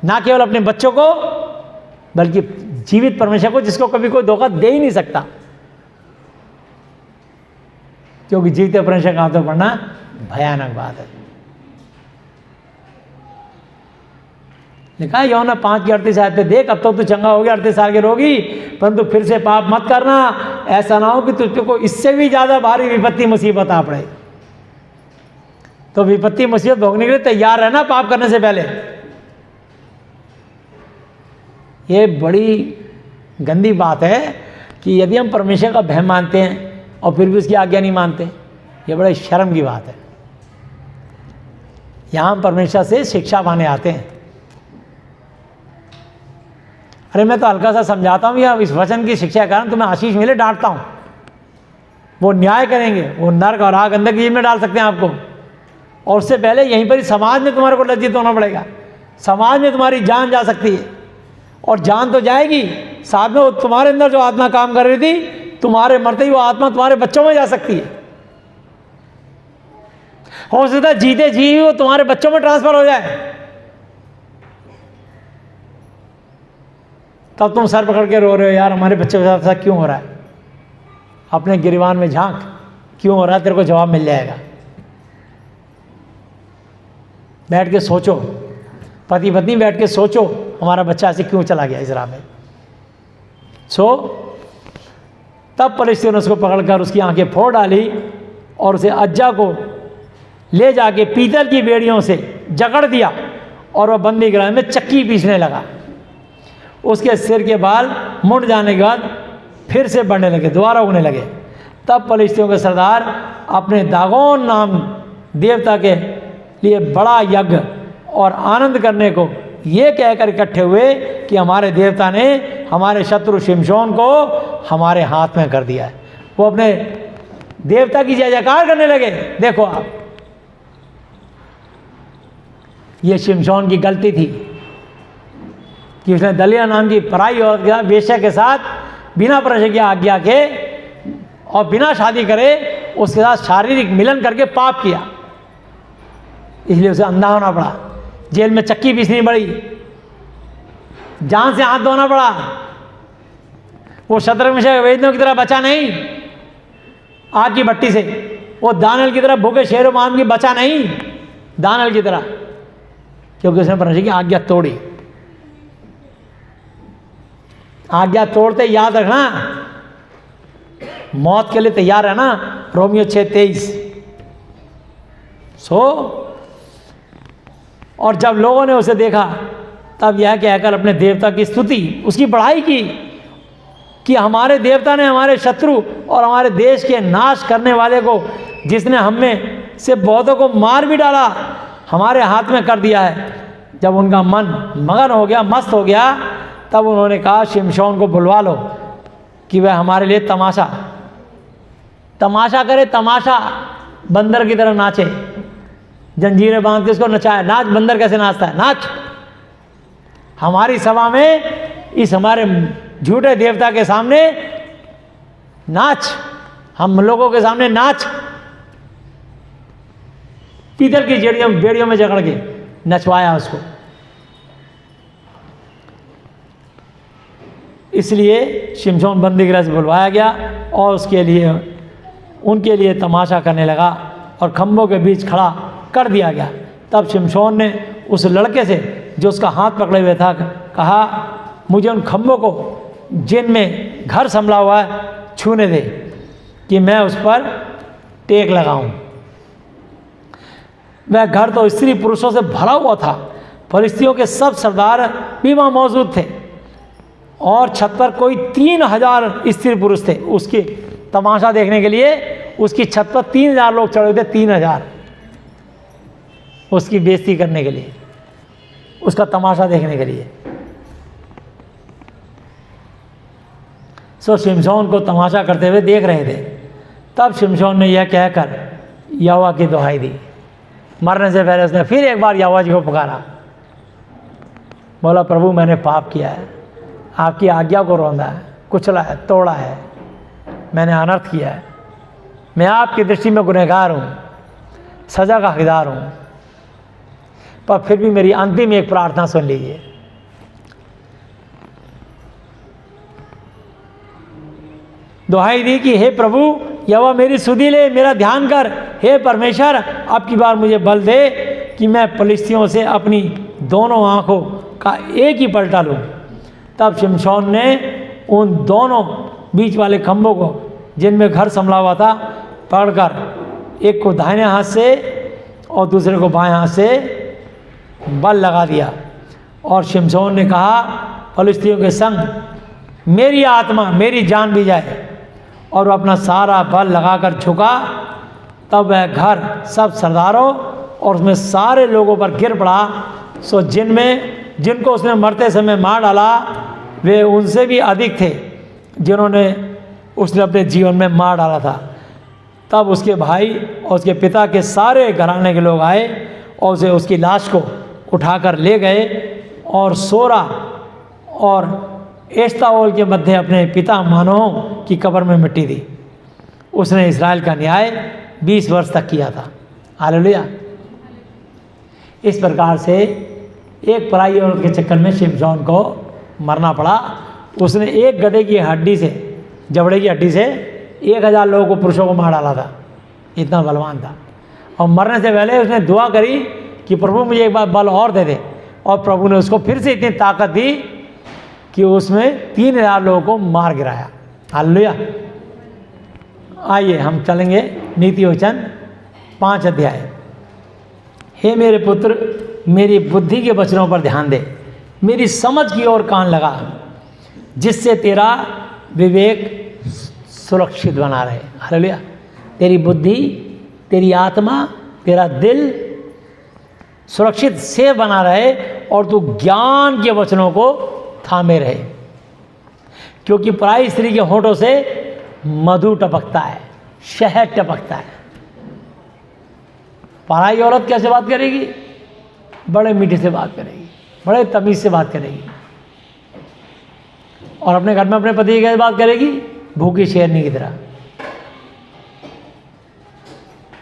ना केवल अपने बच्चों को, बल्कि जीवित परमेश्वर को, जिसको कभी कोई धोखा दे ही नहीं सकता। क्योंकि जीते परमेश्वर का हाथ में पड़ना भयानक बात है। लिखा है यूहन्ना 5:38 आयत पे, देख अब तो तू चंगा हो गया, 38 साल के रोगी, परंतु फिर से पाप मत करना, ऐसा ना हो कि तुझको इससे भी ज्यादा भारी विपत्ति मुसीबत आ पड़े। तो विपत्ति मुसीबत भोगने के लिए तैयार रहना पाप करने से पहले। ये बड़ी गंदी बात है कि यदि हम परमेश्वर का भय मानते हैं और फिर भी उसकी आज्ञा नहीं मानते, ये बड़े शर्म की बात है। यहां हम परमेश्वर से शिक्षा पाने आते हैं। अरे मैं तो हल्का सा समझाता हूं या इस वचन की शिक्षा के कारण तुम्हें आशीष मिले, डांटता हूं, वो न्याय करेंगे, वो नर्क और आग अंदर की में डाल सकते हैं आपको। और उससे पहले यहीं पर ही समाज में तुम्हारे को लज्जित होना पड़ेगा। समाज में तुम्हारी जान जा सकती है, और जान तो जाएगी, साथ में वो तुम्हारे अंदर जो आत्मा काम कर रही थी, तुम्हारे मरते ही वो आत्मा तुम्हारे बच्चों में जा सकती है। हो सकता है जीते जी वो तुम्हारे बच्चों में ट्रांसफर हो जाए। तब तुम सर पकड़ के रो रहे हो, यार हमारे बच्चे के साथ ऐसा क्यों हो रहा है। अपने गिरवान में झांक, क्यों हो रहा है, तेरे को जवाब मिल जाएगा। बैठ के सोचो, पति पत्नी बैठ के सोचो, हमारा बच्चा ऐसे क्यों चला गया इस राह में। तब पलिश्तियों ने उसको पकड़कर उसकी आंखें फोड़ डाली और उसे अज्जा को ले जाके पीतल की बेड़ियों से जकड़ दिया, और वह बंदी गृह में चक्की पीसने लगा। उसके सिर के बाल मुड़ जाने के बाद फिर से बढ़ने लगे, दोबारा उगने लगे। तब पलिश्तियों के सरदार अपने दागोन नाम देवता के लिए बड़ा यज्ञ और आनंद करने को ये कहकर इकट्ठे हुए कि हमारे देवता ने हमारे शत्रु शिमशोन को हमारे हाथ में कर दिया है। वो अपने देवता की जय जयकार करने लगे। देखो आप, ये शिमशोन की गलती थी कि उसने दलिया नाम की पराई औरत वेश्या के साथ बिना परमेश्वर की आज्ञा के और बिना शादी करे उसके साथ शारीरिक मिलन करके पाप किया, इसलिए उसे अंधा होना पड़ा, जेल में चक्की पीसनी पड़ी, जान से हाथ धोना पड़ा। वो शतरंज में वेदनों की तरह बचा नहीं आग की भट्टी से, वो दानल की तरह भूखे शेरों माम की बचा नहीं दानल की तरह, क्योंकि उसने परमेश्वर की आज्ञा तोड़ी। आज्ञा तोड़ते याद रखना, मौत के लिए तैयार है ना, रोमियो 6:23। और जब लोगों ने उसे देखा तब यह कहकर अपने देवता की स्तुति, उसकी बढ़ाई की कि हमारे देवता ने हमारे शत्रु और हमारे देश के नाश करने वाले को, जिसने हम में से बहुतों को मार भी डाला, हमारे हाथ में कर दिया है। जब उनका मन मगन हो गया, मस्त हो गया, तब उन्होंने कहा शिमशोन को बुलवा लो कि वह हमारे लिए तमाशा करे, तमाशा, बंदर की तरह नाचे, जंजीरें बांध के उसको नचाए। नाच, बंदर कैसे नाचता है, नाच। हमारी सभा में इस हमारे झूठे देवता के सामने नाच, हम लोगों के सामने नाच। पीतल की बेड़ियों में जकड़ के नचवाया उसको। इसलिए शिमशोन बंदीगृह से बुलवाया गया और उनके लिए तमाशा करने लगा और खंभों के बीच खड़ा कर दिया गया। तब शिमशोन ने उस लड़के से जो उसका हाथ पकड़े हुए था कहा, मुझे उन खंभों को जिनमें घर संभला हुआ है छूने दे कि मैं उस पर टेक लगाऊं। वह घर तो स्त्री पुरुषों से भरा हुआ था। फलिस्तियों के सब सरदार भी वहाँ मौजूद थे और छत पर कोई 3000 स्त्री पुरुष थे। उसकी तमाशा देखने के लिए उसकी छत पर 3000 लोग चढ़े हुए थे, 3000, उसकी बेइज्जती करने के लिए, उसका तमाशा देखने के लिए। शिमशोन को तमाशा करते हुए देख रहे थे। तब शिमशोन ने यह कहकर यहोवा की दुहाई दी। मरने से पहले उसने फिर एक बार यहोवा जी को पुकारा, बोला, प्रभु मैंने पाप किया है, आपकी आज्ञा को रौंदा है, कुचला है, तोड़ा है, मैंने अनर्थ किया है, मैं आपकी दृष्टि में गुनहगार हूँ, सजा का हकदार हूँ, पर फिर भी मेरी अंतिम एक प्रार्थना सुन लीजिए। दुहाई दी कि हे प्रभु यहोवा मेरी सुधि ले, मेरा ध्यान कर, हे परमेश्वर अब की बार मुझे बल दे कि मैं फलिस्तियों से अपनी दोनों आँखों का एक ही पलटा लूँ। तब शिमशोन ने उन दोनों बीच वाले खंभों को जिनमें घर संभला हुआ था पकड़कर एक को दाहिने हाथ से और दूसरे को बाएं हाथ से बल लगा दिया। और शिमशोन ने कहा, फलिस्तियों के संग मेरी आत्मा मेरी जान भी जाए। और वो अपना सारा बल लगाकर झुका। तब वह घर सब सरदारों और उसमें सारे लोगों पर गिर पड़ा। सो जिनको उसने मरते समय मार डाला वे उनसे भी अधिक थे जिन्होंने उसने अपने जीवन में मार डाला था। तब उसके भाई और उसके पिता के सारे घराने के लोग आए और उसे उसकी लाश को उठाकर ले गए और सोरा और एश्ताओल के मध्य अपने पिता मानोह की कब्र में मिट्टी दी। उसने इस्राएल का न्याय 20 वर्ष तक किया था। हालेलुया। इस प्रकार से एक पराई औरत के चक्कर में शिमशोन को मरना पड़ा। उसने एक गधे की हड्डी से, जबड़े की हड्डी से 1000 लोगों को, पुरुषों को मार डाला था। इतना बलवान था। और मरने से पहले उसने दुआ करी कि प्रभु मुझे एक बार बल और दे दे। और प्रभु ने उसको फिर से इतनी ताकत दी कि उसमें 3000 लोगों को मार गिराया। हालेलुया। आइए हम चलेंगे नीति वचन 5 अध्याय। हे मेरे पुत्र, मेरी बुद्धि के वचनों पर ध्यान दे, मेरी समझ की ओर कान लगा, जिससे तेरा विवेक सुरक्षित बना रहे। हालेलुया। तेरी बुद्धि, तेरी आत्मा, तेरा दिल सुरक्षित से बना रहे और तू ज्ञान के वचनों को थामे रहे। क्योंकि पराई स्त्री के होठों से मधु टपकता है, शहद टपकता है। पराई औरत कैसे बात करेगी? बड़े मीठे से बात करेगी, बड़े तमीज से बात करेगी। और अपने घर में अपने पति की कैसे बात करेगी? भूखी शेरनी की तरह।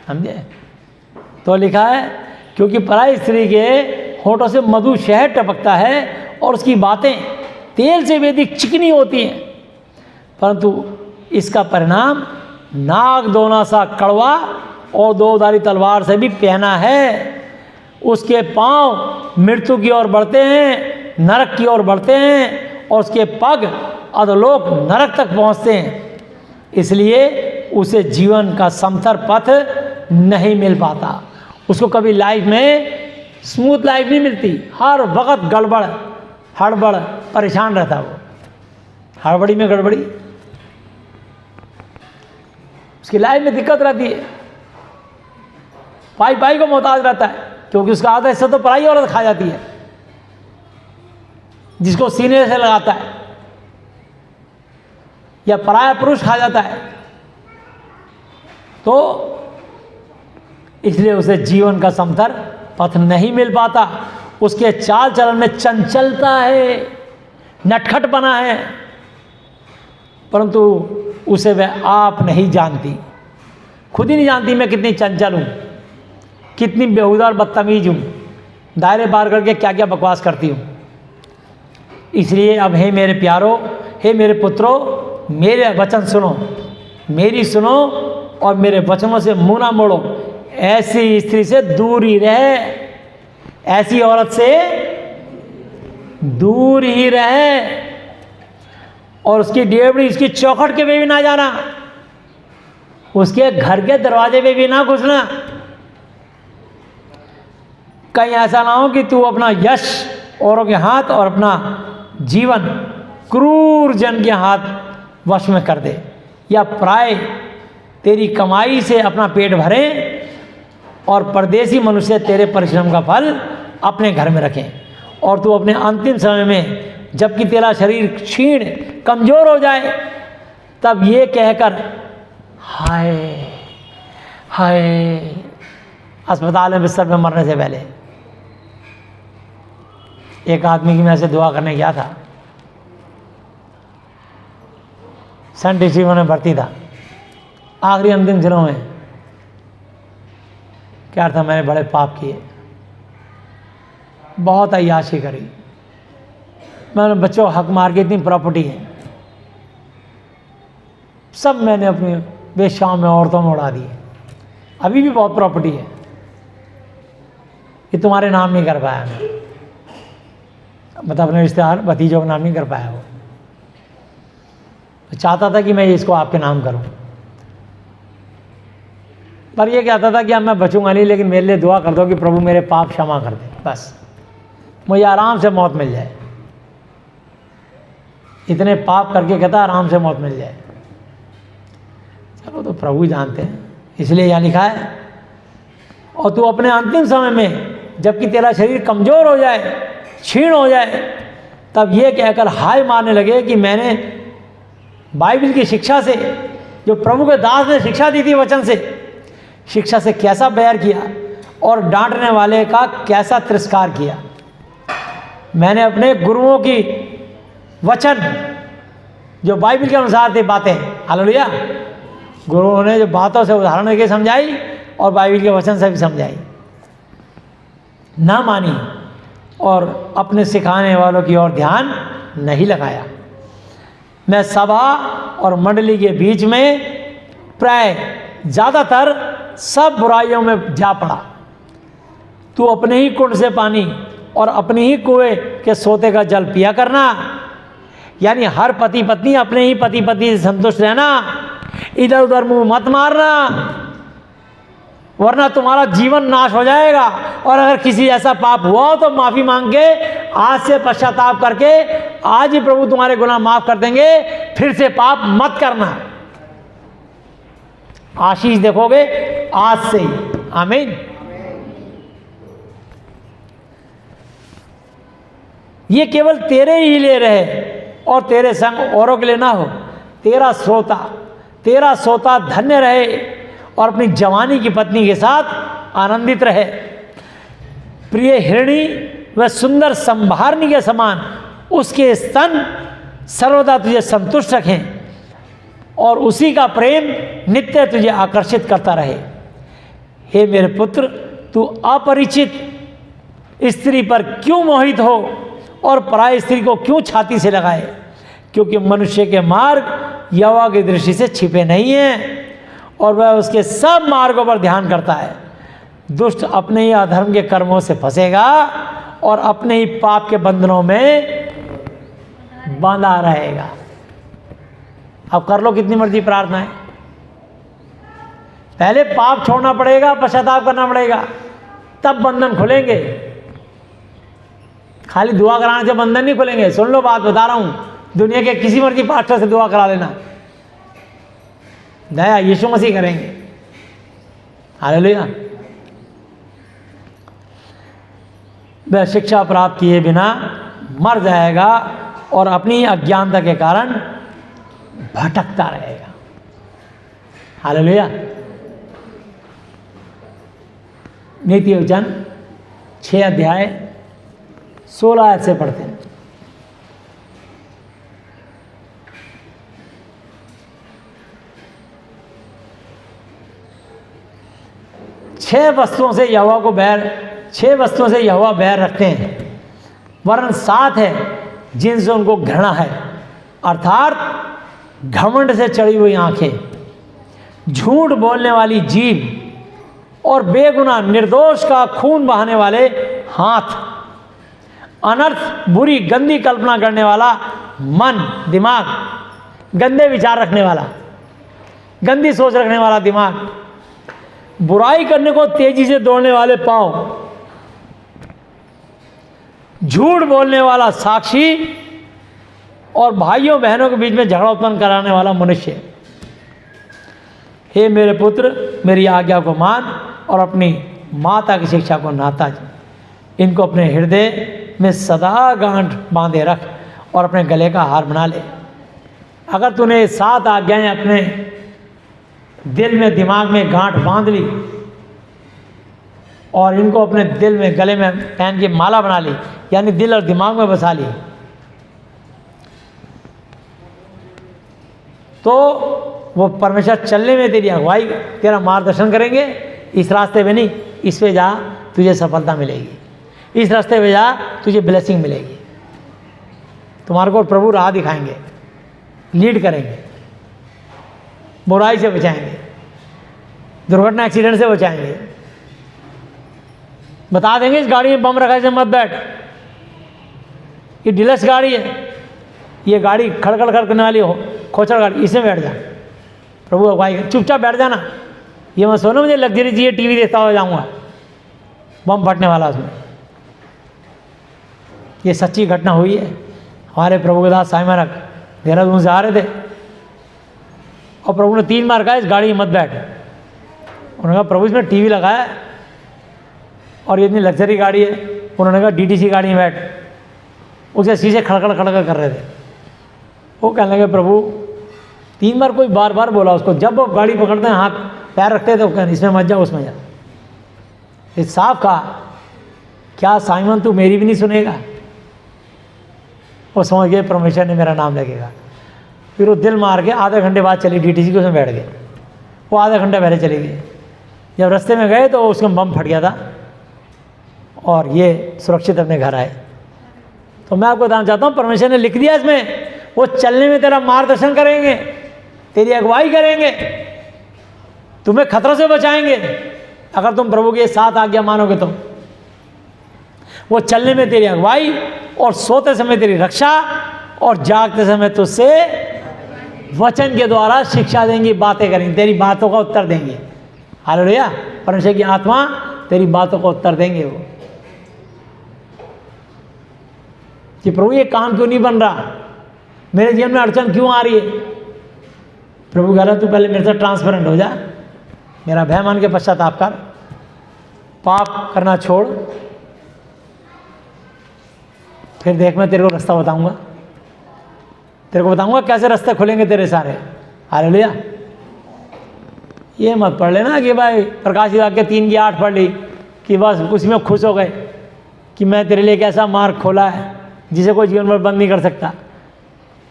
समझे? तो लिखा है क्योंकि पराई स्त्री के होठों से मधु शहद टपकता है और उसकी बातें तेल से भी अधिक चिकनी होती हैं, परंतु इसका परिणाम नाग दोना सा कड़वा और दोधारी तलवार से भी पहना है। उसके पांव मृत्यु की ओर बढ़ते हैं, नरक की ओर बढ़ते हैं, और उसके पग अधोलोक नरक तक पहुंचते हैं। इसलिए उसे जीवन का समथर पथ नहीं मिल पाता। उसको कभी लाइफ में स्मूथ लाइफ नहीं मिलती। हर वक्त गड़बड़, हड़बड़, परेशान रहता वो, हड़बड़ी में गड़बड़ी। उसकी लाइफ में दिक्कत रहती है। पाई को मोहताज रहता है, क्योंकि उसका आधा हिस्सा तो पराई औरत खा जाती है, जिसको सीने से लगाता है, या पराया पुरुष खा जाता है। तो इसलिए उसे जीवन का समथर पथ नहीं मिल पाता। उसके चाल चलन में चंचलता है, नटखट बना है, परंतु उसे वह आप नहीं जानती, खुद ही नहीं जानती मैं कितनी चंचल हूँ, कितनी बेहुदा और बदतमीज हूँ, दायरे पार करके क्या क्या बकवास करती हूँ। इसलिए अब हे मेरे प्यारो, हे मेरे पुत्रों, मेरे वचन सुनो, मेरी सुनो और मेरे वचनों से मुँह ना मोड़ो। ऐसी स्त्री से दूर ही रहे, ऐसी औरत से दूर ही रहे, और उसकी डेवड़ी, उसकी चौखट के पे भी ना जाना, उसके घर के दरवाजे पे भी ना घुसना। कहीं ऐसा ना हो कि तू अपना यश औरों के हाथ और अपना जीवन क्रूर जन के हाथ वश में कर दे, या प्राय तेरी कमाई से अपना पेट भरें और परदेसी मनुष्य तेरे परिश्रम का फल अपने घर में रखें। और तू अपने अंतिम समय में, जबकि तेरा शरीर क्षीण कमजोर हो जाए, तब ये कहकर हाय हाय, अस्पताल में बिस्तर में मरने से पहले एक आदमी की मैं ऐसे दुआ करने गया था, सेंट स्टीफन में भर्ती था, आखिरी अंतिम दिनों में। क्या था, मैंने बड़े पाप किए, बहुत अय्याशी करी, मैंने बच्चों हक मार के, इतनी प्रॉपर्टी है, सब मैंने अपनी वेश्याओं में, औरतों में उड़ा दिए। अभी भी बहुत प्रॉपर्टी है, ये तुम्हारे नाम नहीं कर पाया मैं, मतलब अपने रिश्तेदार भतीजों का नाम नहीं कर पाया वो। तो चाहता था कि मैं इसको आपके नाम करूं, पर ये कहता था कि अब मैं बचूंगा नहीं, लेकिन मेरे लिए दुआ कर दो कि प्रभु मेरे पाप क्षमा कर दे, बस मुझे आराम से मौत मिल जाए। इतने पाप करके कहता आराम से मौत मिल जाए। चलो तो प्रभु जानते हैं, इसलिए यहाँ लिखा है। और तू अपने अंतिम समय में, जबकि तेरा शरीर कमज़ोर हो जाए, क्षीण हो जाए, तब ये कहकर हाय मारने लगे कि मैंने बाइबल की शिक्षा से, जो प्रभु के दास ने शिक्षा दी थी वचन से, शिक्षा से कैसा बैर किया और डांटने वाले का कैसा तिरस्कार किया। मैंने अपने गुरुओं की वचन, जो बाइबल के अनुसार थे बातें, हालेलुया, गुरुओं ने जो बातों से उदाहरण देके समझाई और बाइबल के वचन से भी समझाई, ना मानी और अपने सिखाने वालों की ओर ध्यान नहीं लगाया। मैं सभा और मंडली के बीच में प्राय ज़्यादातर सब बुराइयों में जा पड़ा। तू अपने ही कुंड से पानी और अपने ही कुएं के सोते का जल पिया करना, यानी हर पति पत्नी अपने ही पति पत्नी से संतुष्ट रहना, इधर उधर मुंह मत मारना, वरना तुम्हारा जीवन नाश हो जाएगा। और अगर किसी ऐसा पाप हुआ हो तो माफ़ी मांग के आज से पश्चाताप करके आज ही प्रभु तुम्हारे गुनाह माफ कर देंगे, फिर से पाप मत करना, आशीष देखोगे आज से ही। आमीन। ये केवल तेरे ही लिए रहे और तेरे संग औरों के लिए ना हो। तेरा सोता धन्य रहे और अपनी जवानी की पत्नी के साथ आनंदित रहे। प्रिय हिरणी व सुंदर संभारनी के समान उसके स्तन सर्वदा तुझे संतुष्ट रखें और उसी का प्रेम नित्य तुझे आकर्षित करता रहे। हे मेरे पुत्र, तू अपरिचित स्त्री पर क्यों मोहित हो और पराई स्त्री को क्यों छाती से लगाए, क्योंकि मनुष्य के मार्ग यहोवा की दृष्टि से छिपे नहीं हैं और वह उसके सब मार्गों पर ध्यान करता है। दुष्ट अपने ही अधर्म के कर्मों से फंसेगा और अपने ही पाप के बंधनों में बांधा रहेगा। अब कर लो कितनी मर्जी प्रार्थनाएं, पहले पाप छोड़ना पड़ेगा, पश्चाताप करना पड़ेगा, तब बंधन खुलेंगे। खाली दुआ कराने से बंधन नहीं खुलेंगे। सुन लो बात बता रहा हूं, दुनिया के किसी मर्जी पास्टर से दुआ करा लेना, दया यीशु मसीह करेंगे। हालेलुया। वह शिक्षा प्राप्त किए बिना मर जाएगा और अपनी अज्ञानता के कारण भटकता रहेगा। हालेलुया। नीति वचन 6 अध्याय 16 आयत से पढ़ते हैं। छह वस्तुओं से यहोवा बैर रखते हैं, वरन 7 है जिनसे उनको घृणा है, अर्थात घमंड से चढ़ी हुई आंखें, झूठ बोलने वाली जीभ और बेगुनाह निर्दोष का खून बहाने वाले हाथ, अनर्थ बुरी गंदी कल्पना करने वाला मन, दिमाग, गंदे विचार रखने वाला, गंदी सोच रखने वाला दिमाग, बुराई करने को तेजी से दौड़ने वाले पांव, झूठ बोलने वाला साक्षी और भाइयों बहनों के बीच में झगड़ा उत्पन्न कराने वाला मनुष्य। हे मेरे पुत्र, मेरी आज्ञा को मान और अपनी माता की शिक्षा को नाता जी। इनको अपने हृदय में सदा गांठ बांधे रख और अपने गले का हार बना ले। अगर तूने 7 आज्ञाएं अपने दिल में, दिमाग में गांठ बांध ली और इनको अपने दिल में, गले में पहन के माला बना ली, यानी दिल और दिमाग में बसा ली, तो वो परमेश्वर चलने में तेरी अगुवाई, तेरा मार्गदर्शन करेंगे। इस रास्ते पे नहीं, इस पे जा, तुझे सफलता मिलेगी। इस रास्ते पे जा, तुझे ब्लेसिंग मिलेगी। तुम्हारे को प्रभु राह दिखाएंगे, लीड करेंगे। बुराई से बचाएंगे, दुर्घटना एक्सीडेंट से बचाएंगे। बता देंगे इस गाड़ी में बम रखा है, इसमें मत बैठ, ये डीलक्स गाड़ी है, ये गाड़ी खड़खड़ करने वाली हो खोचड़ गाड़ी, इसमें बैठ जा। प्रभु अगुवाई चुपचाप बैठ जाना, ये मत सोनो मुझे लग्जरी चाहिए, टीवी देखता हुआ जाऊँगा, बम फटने वाला उसमें। ये सच्ची घटना हुई है। हमारे प्रभु के दास साई महाराज देहरादून से आ रहे थे और प्रभु ने 3 बार कहा इस गाड़ी में मत बैठ। उन्होंने कहा प्रभु इसमें टीवी लगा है और ये इतनी लग्जरी गाड़ी है। उन्होंने कहा डीटीसी गाड़ी में बैठ। उसे शीशे खड़खड़ खड़खड़ कर रहे थे। वो कहने लगे प्रभु 3 बार कोई बार बार बोला उसको, जब वो गाड़ी पकड़ते हैं हाथ पैर रखते हैं तो कहते इसमें मत जा उसमें जा। ये साफ कहा, क्या साइमन तू मेरी भी नहीं सुनेगा? वो समझ गए परमेश्वर ने मेरा नाम लगेगा। फिर वो दिल मार के आधे घंटे बाद चली डीटीसी के, उसमें बैठ गए। वो आधा घंटा पहले चली गई। जब रास्ते में गए तो उसमें बम फट गया था और ये सुरक्षित अपने घर आए। तो मैं आपको बताना चाहता हूँ परमेश्वर ने लिख दिया इसमें, वो चलने में तेरा मार्गदर्शन करेंगे, तेरी अगुवाई करेंगे, तुम्हें खतरों से बचाएंगे अगर तुम प्रभु के 7 आज्ञा मानोगे तो। वो चलने में तेरी अगुवाई और सोते समय तेरी रक्षा और जागते समय तुझसे वचन के द्वारा शिक्षा देंगी, बातें करेंगी, तेरी बातों का उत्तर देंगे। हालेलुया। परमेश्वर की आत्मा तेरी बातों का उत्तर देंगे। वो कि प्रभु ये काम क्यों नहीं बन रहा, मेरे जीवन में अड़चन क्यों आ रही है? प्रभु कह रहा तू पहले मेरे साथ ट्रांसपेरेंट हो जा, मेरा भय मान के पश्चाताप कर, पाप करना छोड़, फिर देख मैं तेरे को रास्ता बताऊंगा, तेरे को बताऊंगा कैसे रास्ते खुलेंगे तेरे सारे। हालेलुया। ये मत पढ़ लेना कि भाई प्रकाशित वाक्य 3 की 8 पढ़ ली कि बस उसमें खुश हो गए कि मैं तेरे लिए एक ऐसा मार्ग खोला है जिसे कोई जीवन भर बंद नहीं कर सकता।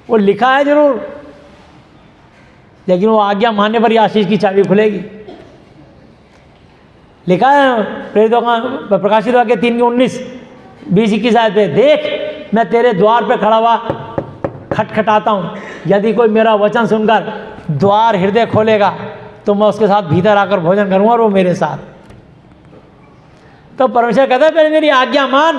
वो लिखा है जरूर, लेकिन वो आज्ञा मानने पर ही आशीष की चाबी खुलेगी। लिखा है प्रेरितों का प्रकाशित वाक्य 3 की 19 20 21 आयत पे, देख मैं तेरे द्वार पे खड़ा हुआ खटखटाता हूँ, यदि कोई मेरा वचन सुनकर द्वार हृदय खोलेगा तो मैं उसके साथ भीतर आकर भोजन करूँगा और वो मेरे साथ। तो परमेश्वर कहता है पहले मेरी आज्ञा मान,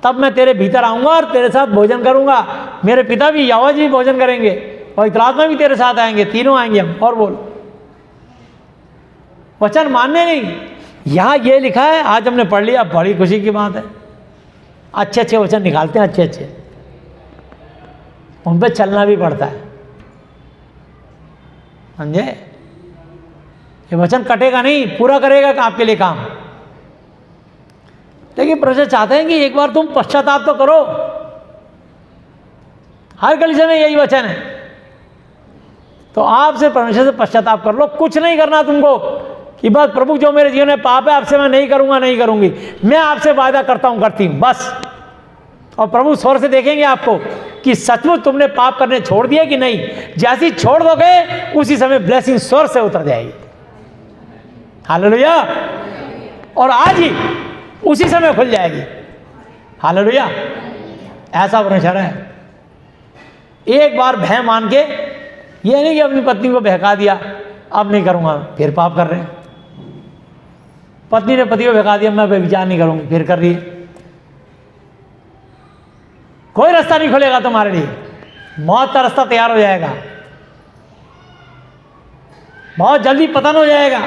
तब मैं तेरे भीतर आऊँगा और तेरे साथ भोजन करूँगा। मेरे पिता भी यहोवा जी भी भोजन करेंगे और पवित्र आत्मा भी तेरे साथ आएंगे, तीनों आएंगे हम। और बोल, वचन मानने नहीं, यहाँ ये लिखा है, आज हमने पढ़ लिया, बड़ी खुशी की बात है। अच्छे अच्छे वचन निकालते हैं, अच्छे अच्छे, उन पर चलना भी पड़ता है, समझे? ये वचन कटेगा नहीं, पूरा करेगा आपके लिए काम। लेकिन परमेश्वर चाहते हैं कि एक बार तुम पश्चाताप तो करो। हर कलीसिया में यही वचन है। तो आपसे परमेश्वर से पश्चाताप कर लो। कुछ नहीं करना तुमको कि बस प्रभु जो मेरे जीवन में पाप है आपसे मैं नहीं करूंगा, नहीं करूंगी, मैं आपसे वायदा करता हूं, करती हूं, बस। और प्रभु स्वर से देखेंगे आपको कि सचमुच तुमने पाप करने छोड़ दिया कि नहीं। जैसी छोड़ दोगे उसी समय ब्लेसिंग स्वर से उतर जाएगी। हालेलुया। और आज ही उसी समय खुल जाएगी। हालेलुया। ऐसा परमेश्वर है। एक बार भय मान के, ये नहीं कि अपनी पत्नी को बहका दिया अब नहीं करूंगा, फिर पाप कर रहे हैं। पत्नी ने पति को बहका दिया मैं व्यभिचार नहीं करूंगी, फिर कर रही है। कोई रास्ता नहीं खुलेगा तुम्हारे लिए, मौत का रास्ता तैयार हो जाएगा, बहुत जल्दी पतन हो जाएगा,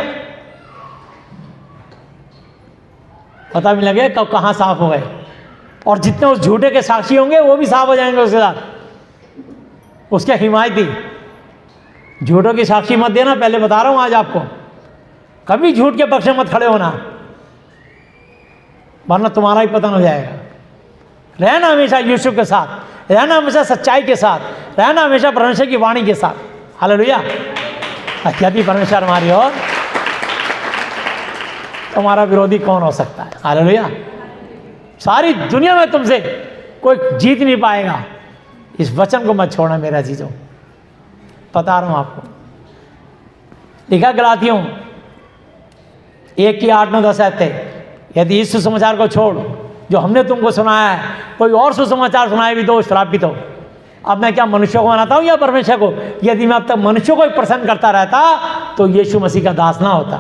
पता भी लगे कब कहाँ साफ हो गए। और जितने उस झूठे के साक्षी होंगे वो भी साफ हो जाएंगे उसके साथ, उसके हिमायती। झूठों की साक्षी मत देना, पहले बता रहा हूं आज आपको, कभी झूठ के पक्ष में मत खड़े होना, वरना तुम्हारा ही पतन हो जाएगा। रहना हमेशा यूसुफ के साथ, रहना हमेशा सच्चाई के साथ, रहना हमेशा परमेश्वर की वाणी के साथ। हालेलुया। यदि परमेश्वर हमारी और तुम्हारा विरोधी कौन हो सकता है? हालेलुया। सारी दुनिया में तुमसे कोई जीत नहीं पाएगा। इस वचन को मत छोड़ना मेरा चीजों, बता रहा हूं आपको। लिखा गलातियों 1 की 8 9 10 आते, यदि इस सुसमाचार को छोड़ जो हमने तुमको सुनाया है, कोई और सुसमाचार सुनाए भी तो श्रापित हो। अब मैं क्या मनुष्य को बनाता हूँ या परमेश्वर को? यदि मैं अब तक मनुष्य को ही प्रसन्न करता रहता तो यीशु मसीह का दास ना होता।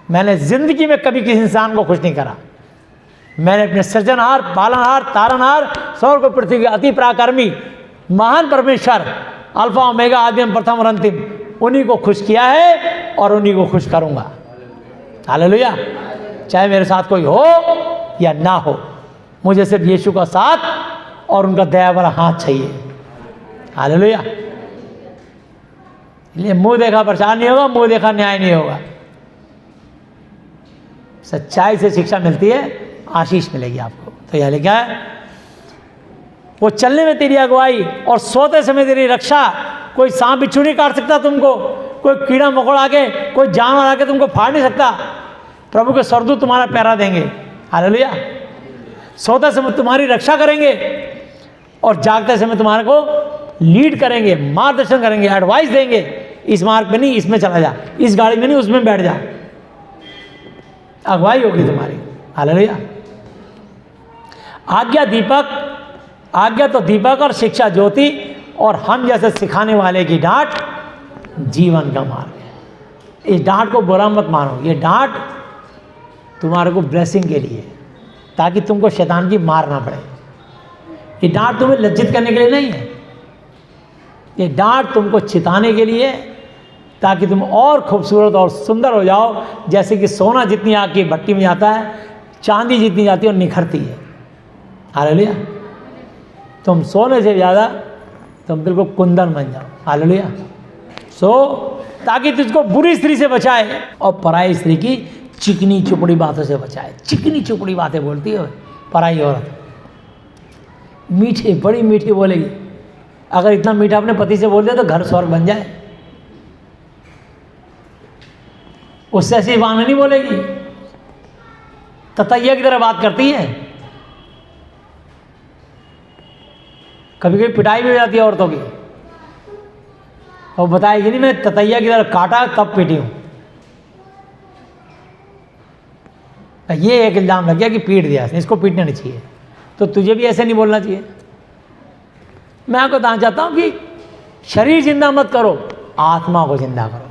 मैंने जिंदगी में कभी किसी इंसान को खुश नहीं करा। मैंने अपने सृजनहार, पालनहार, तारनहार, स्वर्ग और पृथ्वी के अति पराक्रमी महान परमेश्वर, अल्फा ओमेगा, आदिम प्रथम और अंतिम, उन्हीं को खुश किया है और उन्हीं को खुश करूंगा। हालेलुया। चाहे मेरे साथ कोई हो या ना हो, मुझे सिर्फ यीशु का साथ और उनका दया भरा हाथ चाहिए। हालेलुया। इसलिए मुंह देखा प्रचार नहीं होगा, मुंह देखा न्याय नहीं होगा। सच्चाई से शिक्षा मिलती है, आशीष मिलेगी आपको। तो यह लिखा है, वो चलने में तेरी अगुवाई और सोते समय तेरी रक्षा। कोई सांप बिच्छू नहीं काट सकता तुमको, कोई कीड़ा मकोड़ा आके, कोई जानवर आके तुमको फाड़ नहीं सकता। प्रभु के सरदूत तुम्हारा पहरा देंगे। हालेलुया। सोते समय तुम्हारी रक्षा करेंगे और जागते समय तुम्हारे को लीड करेंगे, मार्गदर्शन करेंगे, एडवाइस देंगे। इस मार्ग पे नहीं, इसमें चला जा, इस गाड़ी में नहीं, उसमें बैठ जा। अगुवाई होगी तुम्हारी। हालेलुया। आज्ञा तो दीपक और शिक्षा ज्योति, और हम जैसे सिखाने वाले की डांट जीवन का मार्ग है। इस डांट को बुरा मत मानो, ये डांट तुम्हारे को ब्लेसिंग के लिए, ताकि तुमको शैतान की मार ना पड़े। ये डांट तुम्हें लज्जित करने के लिए नहीं है, ये डांट तुमको चिताने के लिए, ताकि तुम और खूबसूरत और सुंदर हो जाओ। जैसे कि सोना जितनी आग की भट्टी में जाता है, चांदी जितनी जाती है और निखरती है। हालेलुया। तुम सोने से ज़्यादा तुम बिल्कुल कुंदन बन जाओ। हालेलुया। ताकि तुझको बुरी स्त्री से बचाए और पराई स्त्री की चिकनी चुपड़ी बातों से बचाए। चिकनी चुपड़ी बातें बोलती है पराई औरत, मीठी, बड़ी मीठी बोलेगी। अगर इतना मीठा अपने पति से बोल दिया तो घर स्वर्ग बन जाए। उससे ऐसी बात नहीं बोलेगी, ततैया की तरह बात करती है। कभी कभी पिटाई भी हो जाती है औरतों की, और बताएगी नहीं मैं ततैया की तरह काटा तब पीटी हूं। ये एक इल्जाम लग गया कि पीट दिया, इसको पीटना नहीं चाहिए, तो तुझे भी ऐसे नहीं बोलना चाहिए। मैं आपको बताना चाहता हूं कि शरीर जिंदा मत करो, आत्मा को जिंदा करो,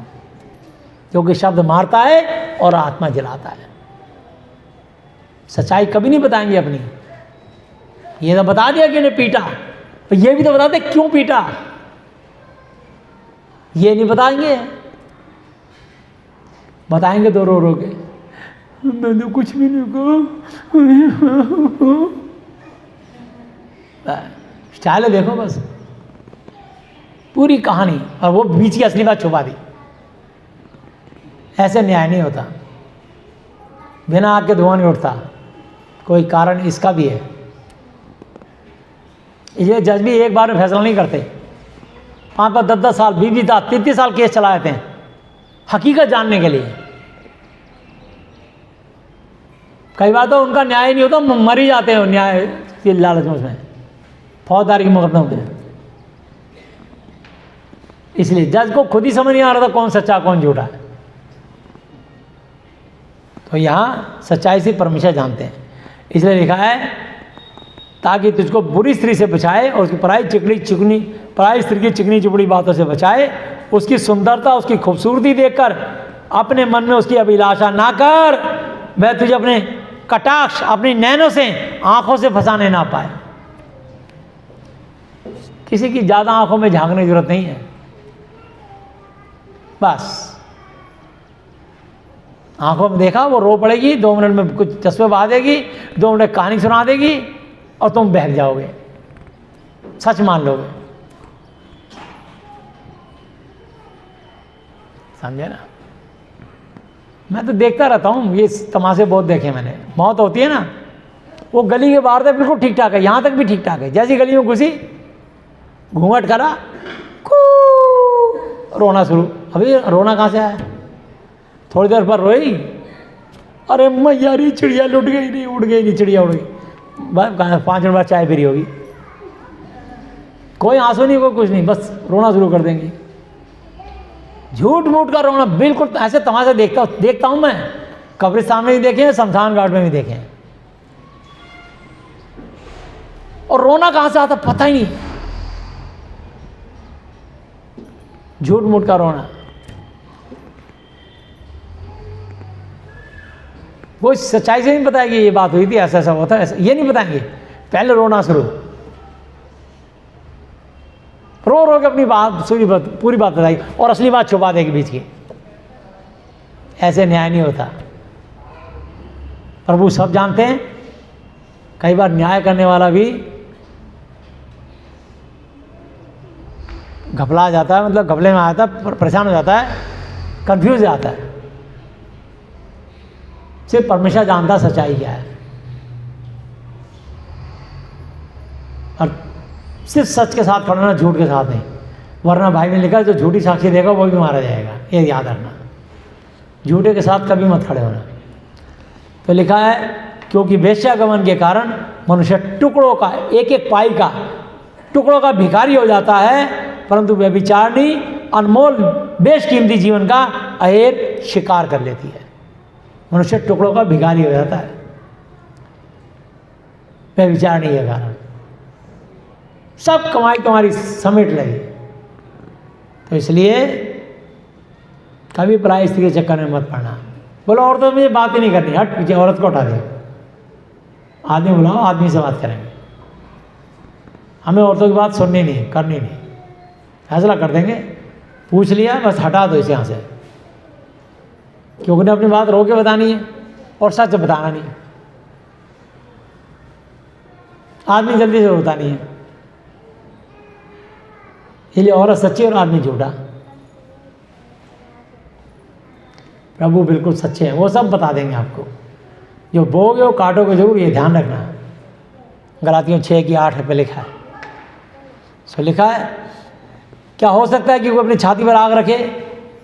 क्योंकि शब्द मारता है और आत्मा जलाता है। सच्चाई कभी नहीं बताएंगे अपनी। ये तो बता दिया कि इन्हें पीटा, तो ये भी तो बताते क्यों पीटा, ये नहीं बताएंगे। बताएंगे तो रो रो के, मैंने कुछ भी नहीं कहा। स्टाइल देखो बस, पूरी कहानी, और वो बीच की असली बात छुपा दी। ऐसे न्याय नहीं होता, बिना आग के धुआं नहीं उठता। कोई कारण इसका भी है। ये जज भी एक बार में फैसला नहीं करते, 5-5, 10-10 साल, 20-20 साल, 30 साल केस चला देते हैं हकीकत जानने के लिए। कई बार तो उनका न्याय नहीं होता, मर ही जाते हैं न्याय के लालच में, उसमें फौजदारी के मुकदमों में। इसलिए जज को खुद ही समझ नहीं आ रहा था कौन सच्चा कौन झूठा है। तो यहाँ सच्चाई से परमेश्वर जानते हैं। इसलिए लिखा है, ताकि तुझको बुरी स्त्री से बचाए और उसकी पराई स्त्री की चिकनी चुपड़ी बातों से बचाए। उसकी सुंदरता, उसकी खूबसूरती देखकर अपने मन में उसकी अभिलाषा ना कर। वह तुझे अपने कटाक्ष, अपनी नैनों से, आंखों से फंसाने ना पाए। किसी की ज़्यादा आंखों में झांकने की जरूरत नहीं है। बस आंखों में देखा, वो रो पड़ेगी, 2 मिनट में कुछ चश्मे बहा देगी, 2 मिनट कहानी सुना देगी और तुम बहक जाओगे, सच मान लोगे। समझे ना? मैं तो देखता रहता हूँ, ये तमाशे बहुत देखे मैंने। मौत होती है ना, वो गली के बाहर तक बिल्कुल ठीक ठाक है, यहाँ तक भी ठीक ठाक है। जैसी गली में घुसी, घूंघट करा, रोना शुरू। अभी रोना कहाँ से आया? थोड़ी देर पर रोई, अरे मैया री चिड़िया लुट गई, नहीं उड़ गई, नहीं चिड़िया उड़ गई। बस 5 मिनट बाद चाय पी रही होगी, कोई आंसू नहीं, कोई कुछ नहीं, बस रोना शुरू कर देंगी। झूठ मूठ का रोना, बिल्कुल ऐसे तमाशे देखता हूं मैं। कब्रिस्तान में भी देखे, शमशान घाट में भी देखे। और रोना कहां से आता पता ही नहीं। झूठ मूठ का रोना। वो सच्चाई से नहीं बताएगी ये बात हुई थी, ऐसा ऐसा होता है, ऐसा ये नहीं बताएंगे। पहले रोना शुरू, रो रो के अपनी बात पूरी बात बताएगी और असली बात छुपा देगी बीच की। ऐसे न्याय नहीं होता। प्रभु सब जानते हैं। कई बार न्याय करने वाला भी घबरा जाता है, मतलब घबले में आता है, परेशान हो जाता है, कंफ्यूज हो जाता है। सिर्फ परमेश्वर जानता सच्चाई क्या है, और सिर्फ सच के साथ खड़ना, झूठ के साथ नहीं। वरना भाई ने लिखा जो झूठी साक्षी देगा वो भी मारा जाएगा, ये याद रखना। झूठे के साथ कभी मत खड़े होना। तो लिखा है क्योंकि वेश्यागमन के कारण मनुष्य टुकड़ों का, एक एक पाई का, टुकड़ों का भिखारी हो जाता है, परंतु व्यभिचारिणी अनमोल बेशकीमती जीवन का अहेर शिकार कर लेती है। मनुष्य टुकड़ों का भिखारी हो जाता है व्यभिचारिणी के कारण। सब कमाई तुम्हारी समेट लगी। तो इसलिए कभी पराई स्त्री के चक्कर में मत पड़ना। बोलो औरतों में बात ही नहीं करनी, हट पीछे, औरत को हटा दे। आदमी बुलाओ, आदमी से बात करेंगे। हमें औरतों की बात सुननी नहीं, करनी नहीं। फैसला कर देंगे, पूछ लिया बस हटा दो इसे यहाँ से, क्योंकि उन्हें अपनी बात रो के बतानी है और सच बताना नहीं। आदमी जल्दी से रोता नहीं है, इसलिए औरत सच्ची और आदमी झूठा। प्रभु बिल्कुल सच्चे हैं, वो सब बता देंगे आपको। जो बोगे वो काटोगे जरूर, ये ध्यान रखना। गलातियों 6:8 पे लिखा है। सो लिखा है क्या हो सकता है कि कोई अपनी छाती पर आग रखे,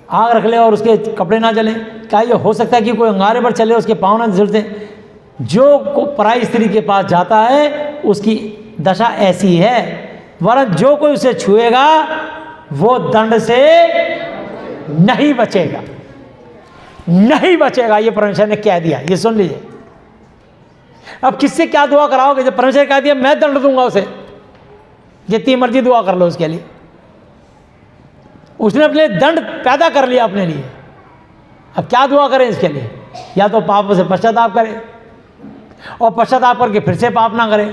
आग रख ले और उसके कपड़े ना जले? क्या ये हो सकता है कि कोई अंगारे पर चले उसके पाँव ना जलते? जो पराई स्त्री के पास जाता है उसकी दशा ऐसी है, वरन जो कोई उसे छुएगा वो दंड से नहीं बचेगा, नहीं बचेगा। ये परमेश्वर ने कह दिया, ये सुन लीजिए। अब किससे क्या दुआ कराओगे? जब परमेश्वर कह दिया मैं दंड दूंगा उसे, जितनी मर्जी दुआ कर लो उसके लिए। उसने अपने दंड पैदा कर लिया अपने लिए। अब क्या दुआ करें इसके लिए? या तो पापों से पश्चाताप करे और पश्चाताप करके फिर से पाप ना करे,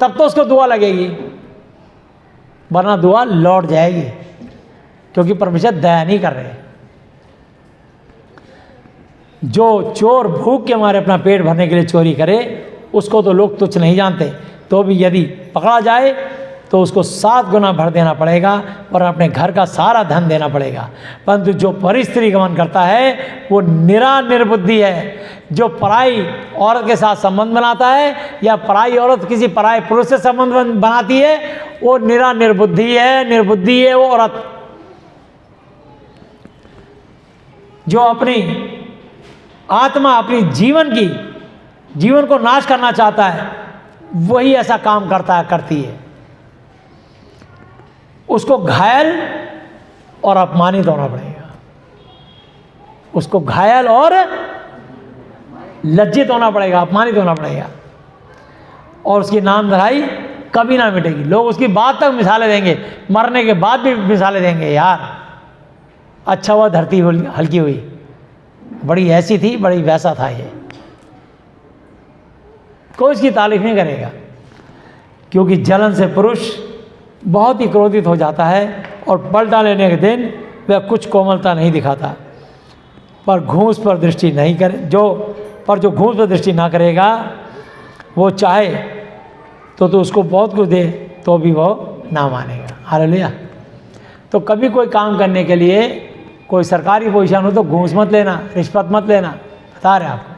तब तो उसको दुआ लगेगी, वरना दुआ लौट जाएगी, क्योंकि परमेश्वर दया नहीं कर रहे। जो चोर भूख के मारे अपना पेट भरने के लिए चोरी करे उसको तो लोग तुच्छ नहीं जानते, तो भी यदि पकड़ा जाए तो उसको 7 गुना भर देना पड़ेगा और अपने घर का सारा धन देना पड़ेगा। परंतु जो परिस्त्री गमन करता है वो निर्बुद्धि है। जो पराई औरत के साथ संबंध बनाता है या पराई औरत किसी पराई पुरुष से संबंध बनाती है, वो निर्बुद्धि है, निर्बुद्धि है वो औरत। जो अपनी आत्मा, अपनी जीवन को नाश करना चाहता है, वही ऐसा काम करती है। उसको घायल और अपमानित होना पड़ेगा, उसको घायल और लज्जित होना पड़ेगा, अपमानित होना पड़ेगा, और उसकी नाम धराई कभी ना मिटेगी। लोग उसकी बात तक मिसालें देंगे, मरने के बाद भी मिसालें देंगे। यार अच्छा हुआ धरती हल्की हुई, बड़ी ऐसी थी, बड़ी वैसा था। ये कोई इसकी तारीफ नहीं करेगा, क्योंकि जलन से पुरुष बहुत ही क्रोधित हो जाता है और पलटा लेने के दिन वह कुछ कोमलता नहीं दिखाता। पर घूंस पर दृष्टि नहीं करे, जो घूंस पर दृष्टि ना करेगा, वो चाहे तो उसको बहुत कुछ दे तो भी वो ना मानेगा। हालेलुया। तो कभी कोई काम करने के लिए कोई सरकारी पोजीशन हो तो घूंस मत लेना, रिश्वत मत लेना। बता रहे आपको,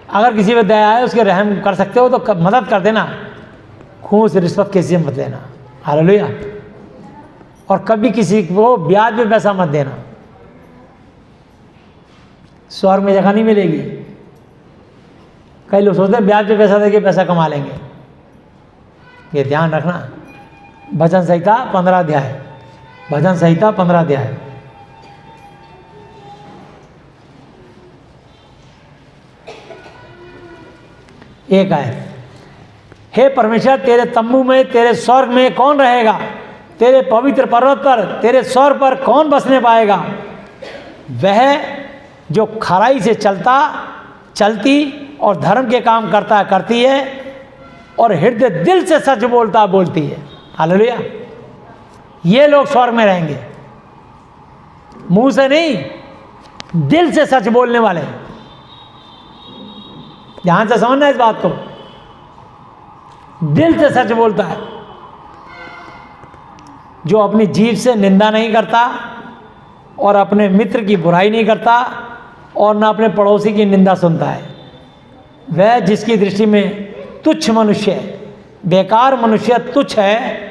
अगर किसी पे दया है, उसके रहम कर सकते हो तो मदद कर देना। घूंस रिश्वत किसी से मत लेना। हालेलुया। और कभी किसी को ब्याज पे पैसा मत देना, स्वर्ग में जगह नहीं मिलेगी। कई लोग सोचते हैं ब्याज पे पैसा देके पैसा कमा लेंगे, ये ध्यान रखना। भजन संहिता 15 अध्याय, भजन संहिता 15 अध्याय। एक आयत, हे परमेश्वर तेरे तंबू में, तेरे स्वर्ग में कौन रहेगा? तेरे पवित्र पर्वत पर, तेरे स्वर पर कौन बसने पाएगा? वह जो खराई से चलती और धर्म के काम करती है और हृदय दिल से सच बोलती है। हालेलुया। ये लोग स्वर्ग में रहेंगे, मुंह से नहीं, दिल से सच बोलने वाले। ध्यान से समझना इस बात को, दिल से सच बोलता है, जो अपनी जीभ से निंदा नहीं करता और अपने मित्र की बुराई नहीं करता और न अपने पड़ोसी की निंदा सुनता है। वह जिसकी दृष्टि में तुच्छ मनुष्य, बेकार मनुष्य तुच्छ है,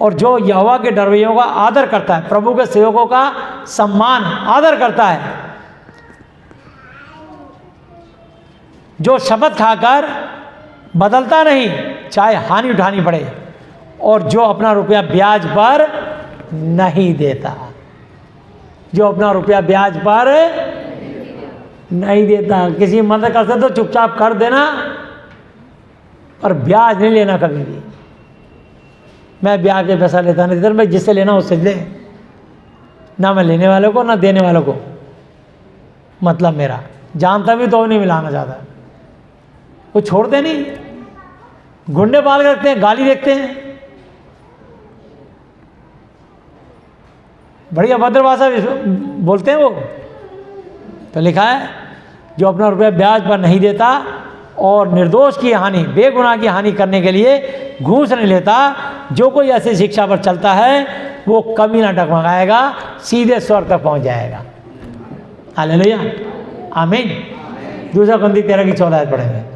और जो यहोवा के डरवैयों का आदर करता है, प्रभु के सेवकों का सम्मान आदर करता है, जो शपथ खाकर बदलता नहीं चाहे हानि उठानी पड़े, और जो अपना रुपया ब्याज पर नहीं देता, जो अपना रुपया ब्याज पर नहीं देता। किसी की मदद करते तो चुपचाप कर देना और ब्याज नहीं लेना कभी भी। मैं ब्याज पे पैसा लेता नहीं, इधर मैं जिससे लेना उससे ले, ना मैं लेने वालों को ना देने वालों को मतलब मेरा, जानता भी तो नहीं मिलाना चाहता। वो छोड़ते नहीं, गुंडे पाल के रखते हैं, गाली देखते हैं, बड़ी अभद्र भाषा बोलते हैं वो। तो लिखा है जो अपना रुपया ब्याज पर नहीं देता और निर्दोष की हानि, बेगुनाह की हानि करने के लिए घूस नहीं लेता, जो कोई ऐसी शिक्षा पर चलता है वो कभी ना डगमगाएगा, सीधे स्वर्ग तक पहुंच जाएगा। हालेलुया, आमीन। दूसरा कुरिन्थियों 13 की 14 आयत पढ़ेंगे।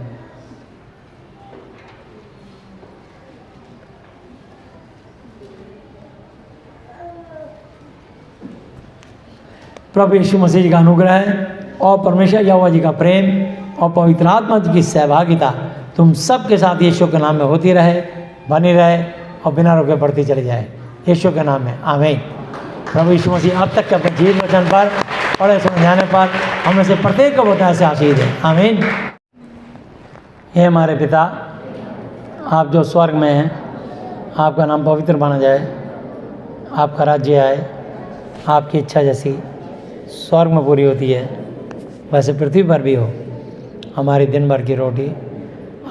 प्रभु यीशु मसीह जी का अनुग्रह और परमेश्वर यहोवा जी का प्रेम और पवित्र आत्मा जी की सहभागिता तुम सब के साथ यीशु के नाम में होती रहे, बनी रहे और बिना रुके बढ़ती चली जाए, यीशु के नाम में आमीन। प्रभु यीशु मसीह अब तक के अपने जीवन वचन पर पढ़े समझाने पर हमें से प्रत्येक को बताया से आशीष है, आमीन। हे हमारे पिता, आप जो स्वर्ग में हैं, आपका नाम पवित्र माना जाए, आपका राज्य आए, आपकी इच्छा जैसी स्वर्ग में पूरी होती है वैसे पृथ्वी पर भी हो। हमारी दिन भर की रोटी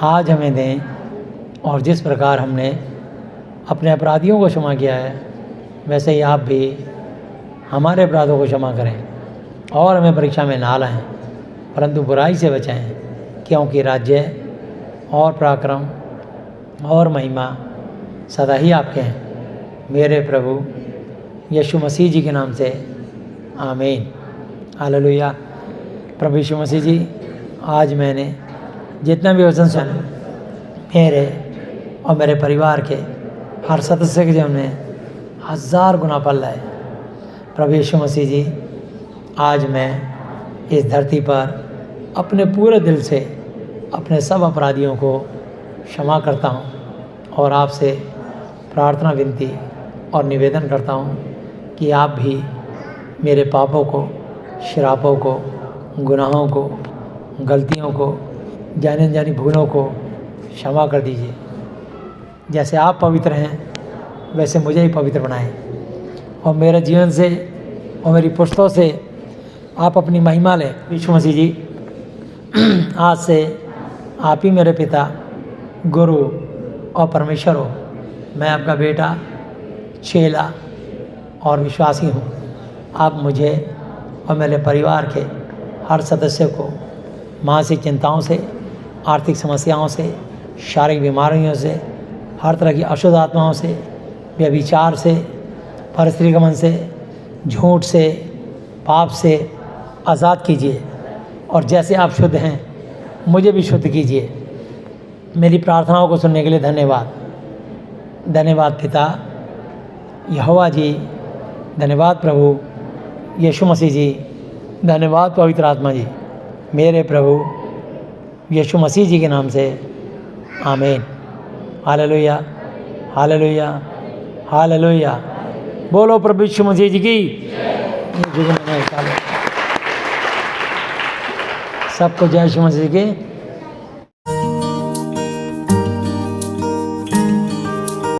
आज हमें दें, और जिस प्रकार हमने अपने अपराधियों को क्षमा किया है वैसे ही आप भी हमारे अपराधों को क्षमा करें, और हमें परीक्षा में ना लाएं परंतु बुराई से बचाएं, क्योंकि राज्य और पराक्रम और महिमा सदा ही आपके हैं, मेरे प्रभु यीशु मसीह जी के नाम से, आमीन। हालेलुया। प्रभु यीशु मसीह जी, आज मैंने जितना भी वचन सुना मेरे और मेरे परिवार के हर सदस्य के जीवन में 1000 गुना फल लाए। प्रभु यीशु मसीह जी, आज मैं इस धरती पर अपने पूरे दिल से अपने सब अपराधियों को क्षमा करता हूँ और आपसे प्रार्थना विनती और निवेदन करता हूँ कि आप भी मेरे पापों को, श्रापों को, गुनाहों को, गलतियों को, जाने अनजानी भूलों को क्षमा कर दीजिए। जैसे आप पवित्र हैं वैसे मुझे ही पवित्र बनाएं, और मेरे जीवन से और मेरी पुस्तकों से आप अपनी महिमा लें। यीशु मसीह जी, आज से आप ही मेरे पिता, गुरु और परमेश्वर हो। मैं आपका बेटा, चेला और विश्वासी हूँ। आप मुझे और मेरे परिवार के हर सदस्य को मानसिक चिंताओं से, आर्थिक समस्याओं से, शारीरिक बीमारियों से, हर तरह की अशुद्ध आत्माओं से, व्यभिचार से, परस्त्रीगमन से, झूठ से, पाप से आज़ाद कीजिए, और जैसे आप शुद्ध हैं मुझे भी शुद्ध कीजिए। मेरी प्रार्थनाओं को सुनने के लिए धन्यवाद। धन्यवाद पिता यहोवा जी, धन्यवाद प्रभु यीशु मसीह जी, धन्यवाद पवित्र आत्मा जी, मेरे प्रभु यीशु मसीह जी के नाम से, आमीन। Hallelujah, hallelujah, hallelujah. बोलो प्रभु यीशु मसीह जी की। सबको जय यीशु मसीह के।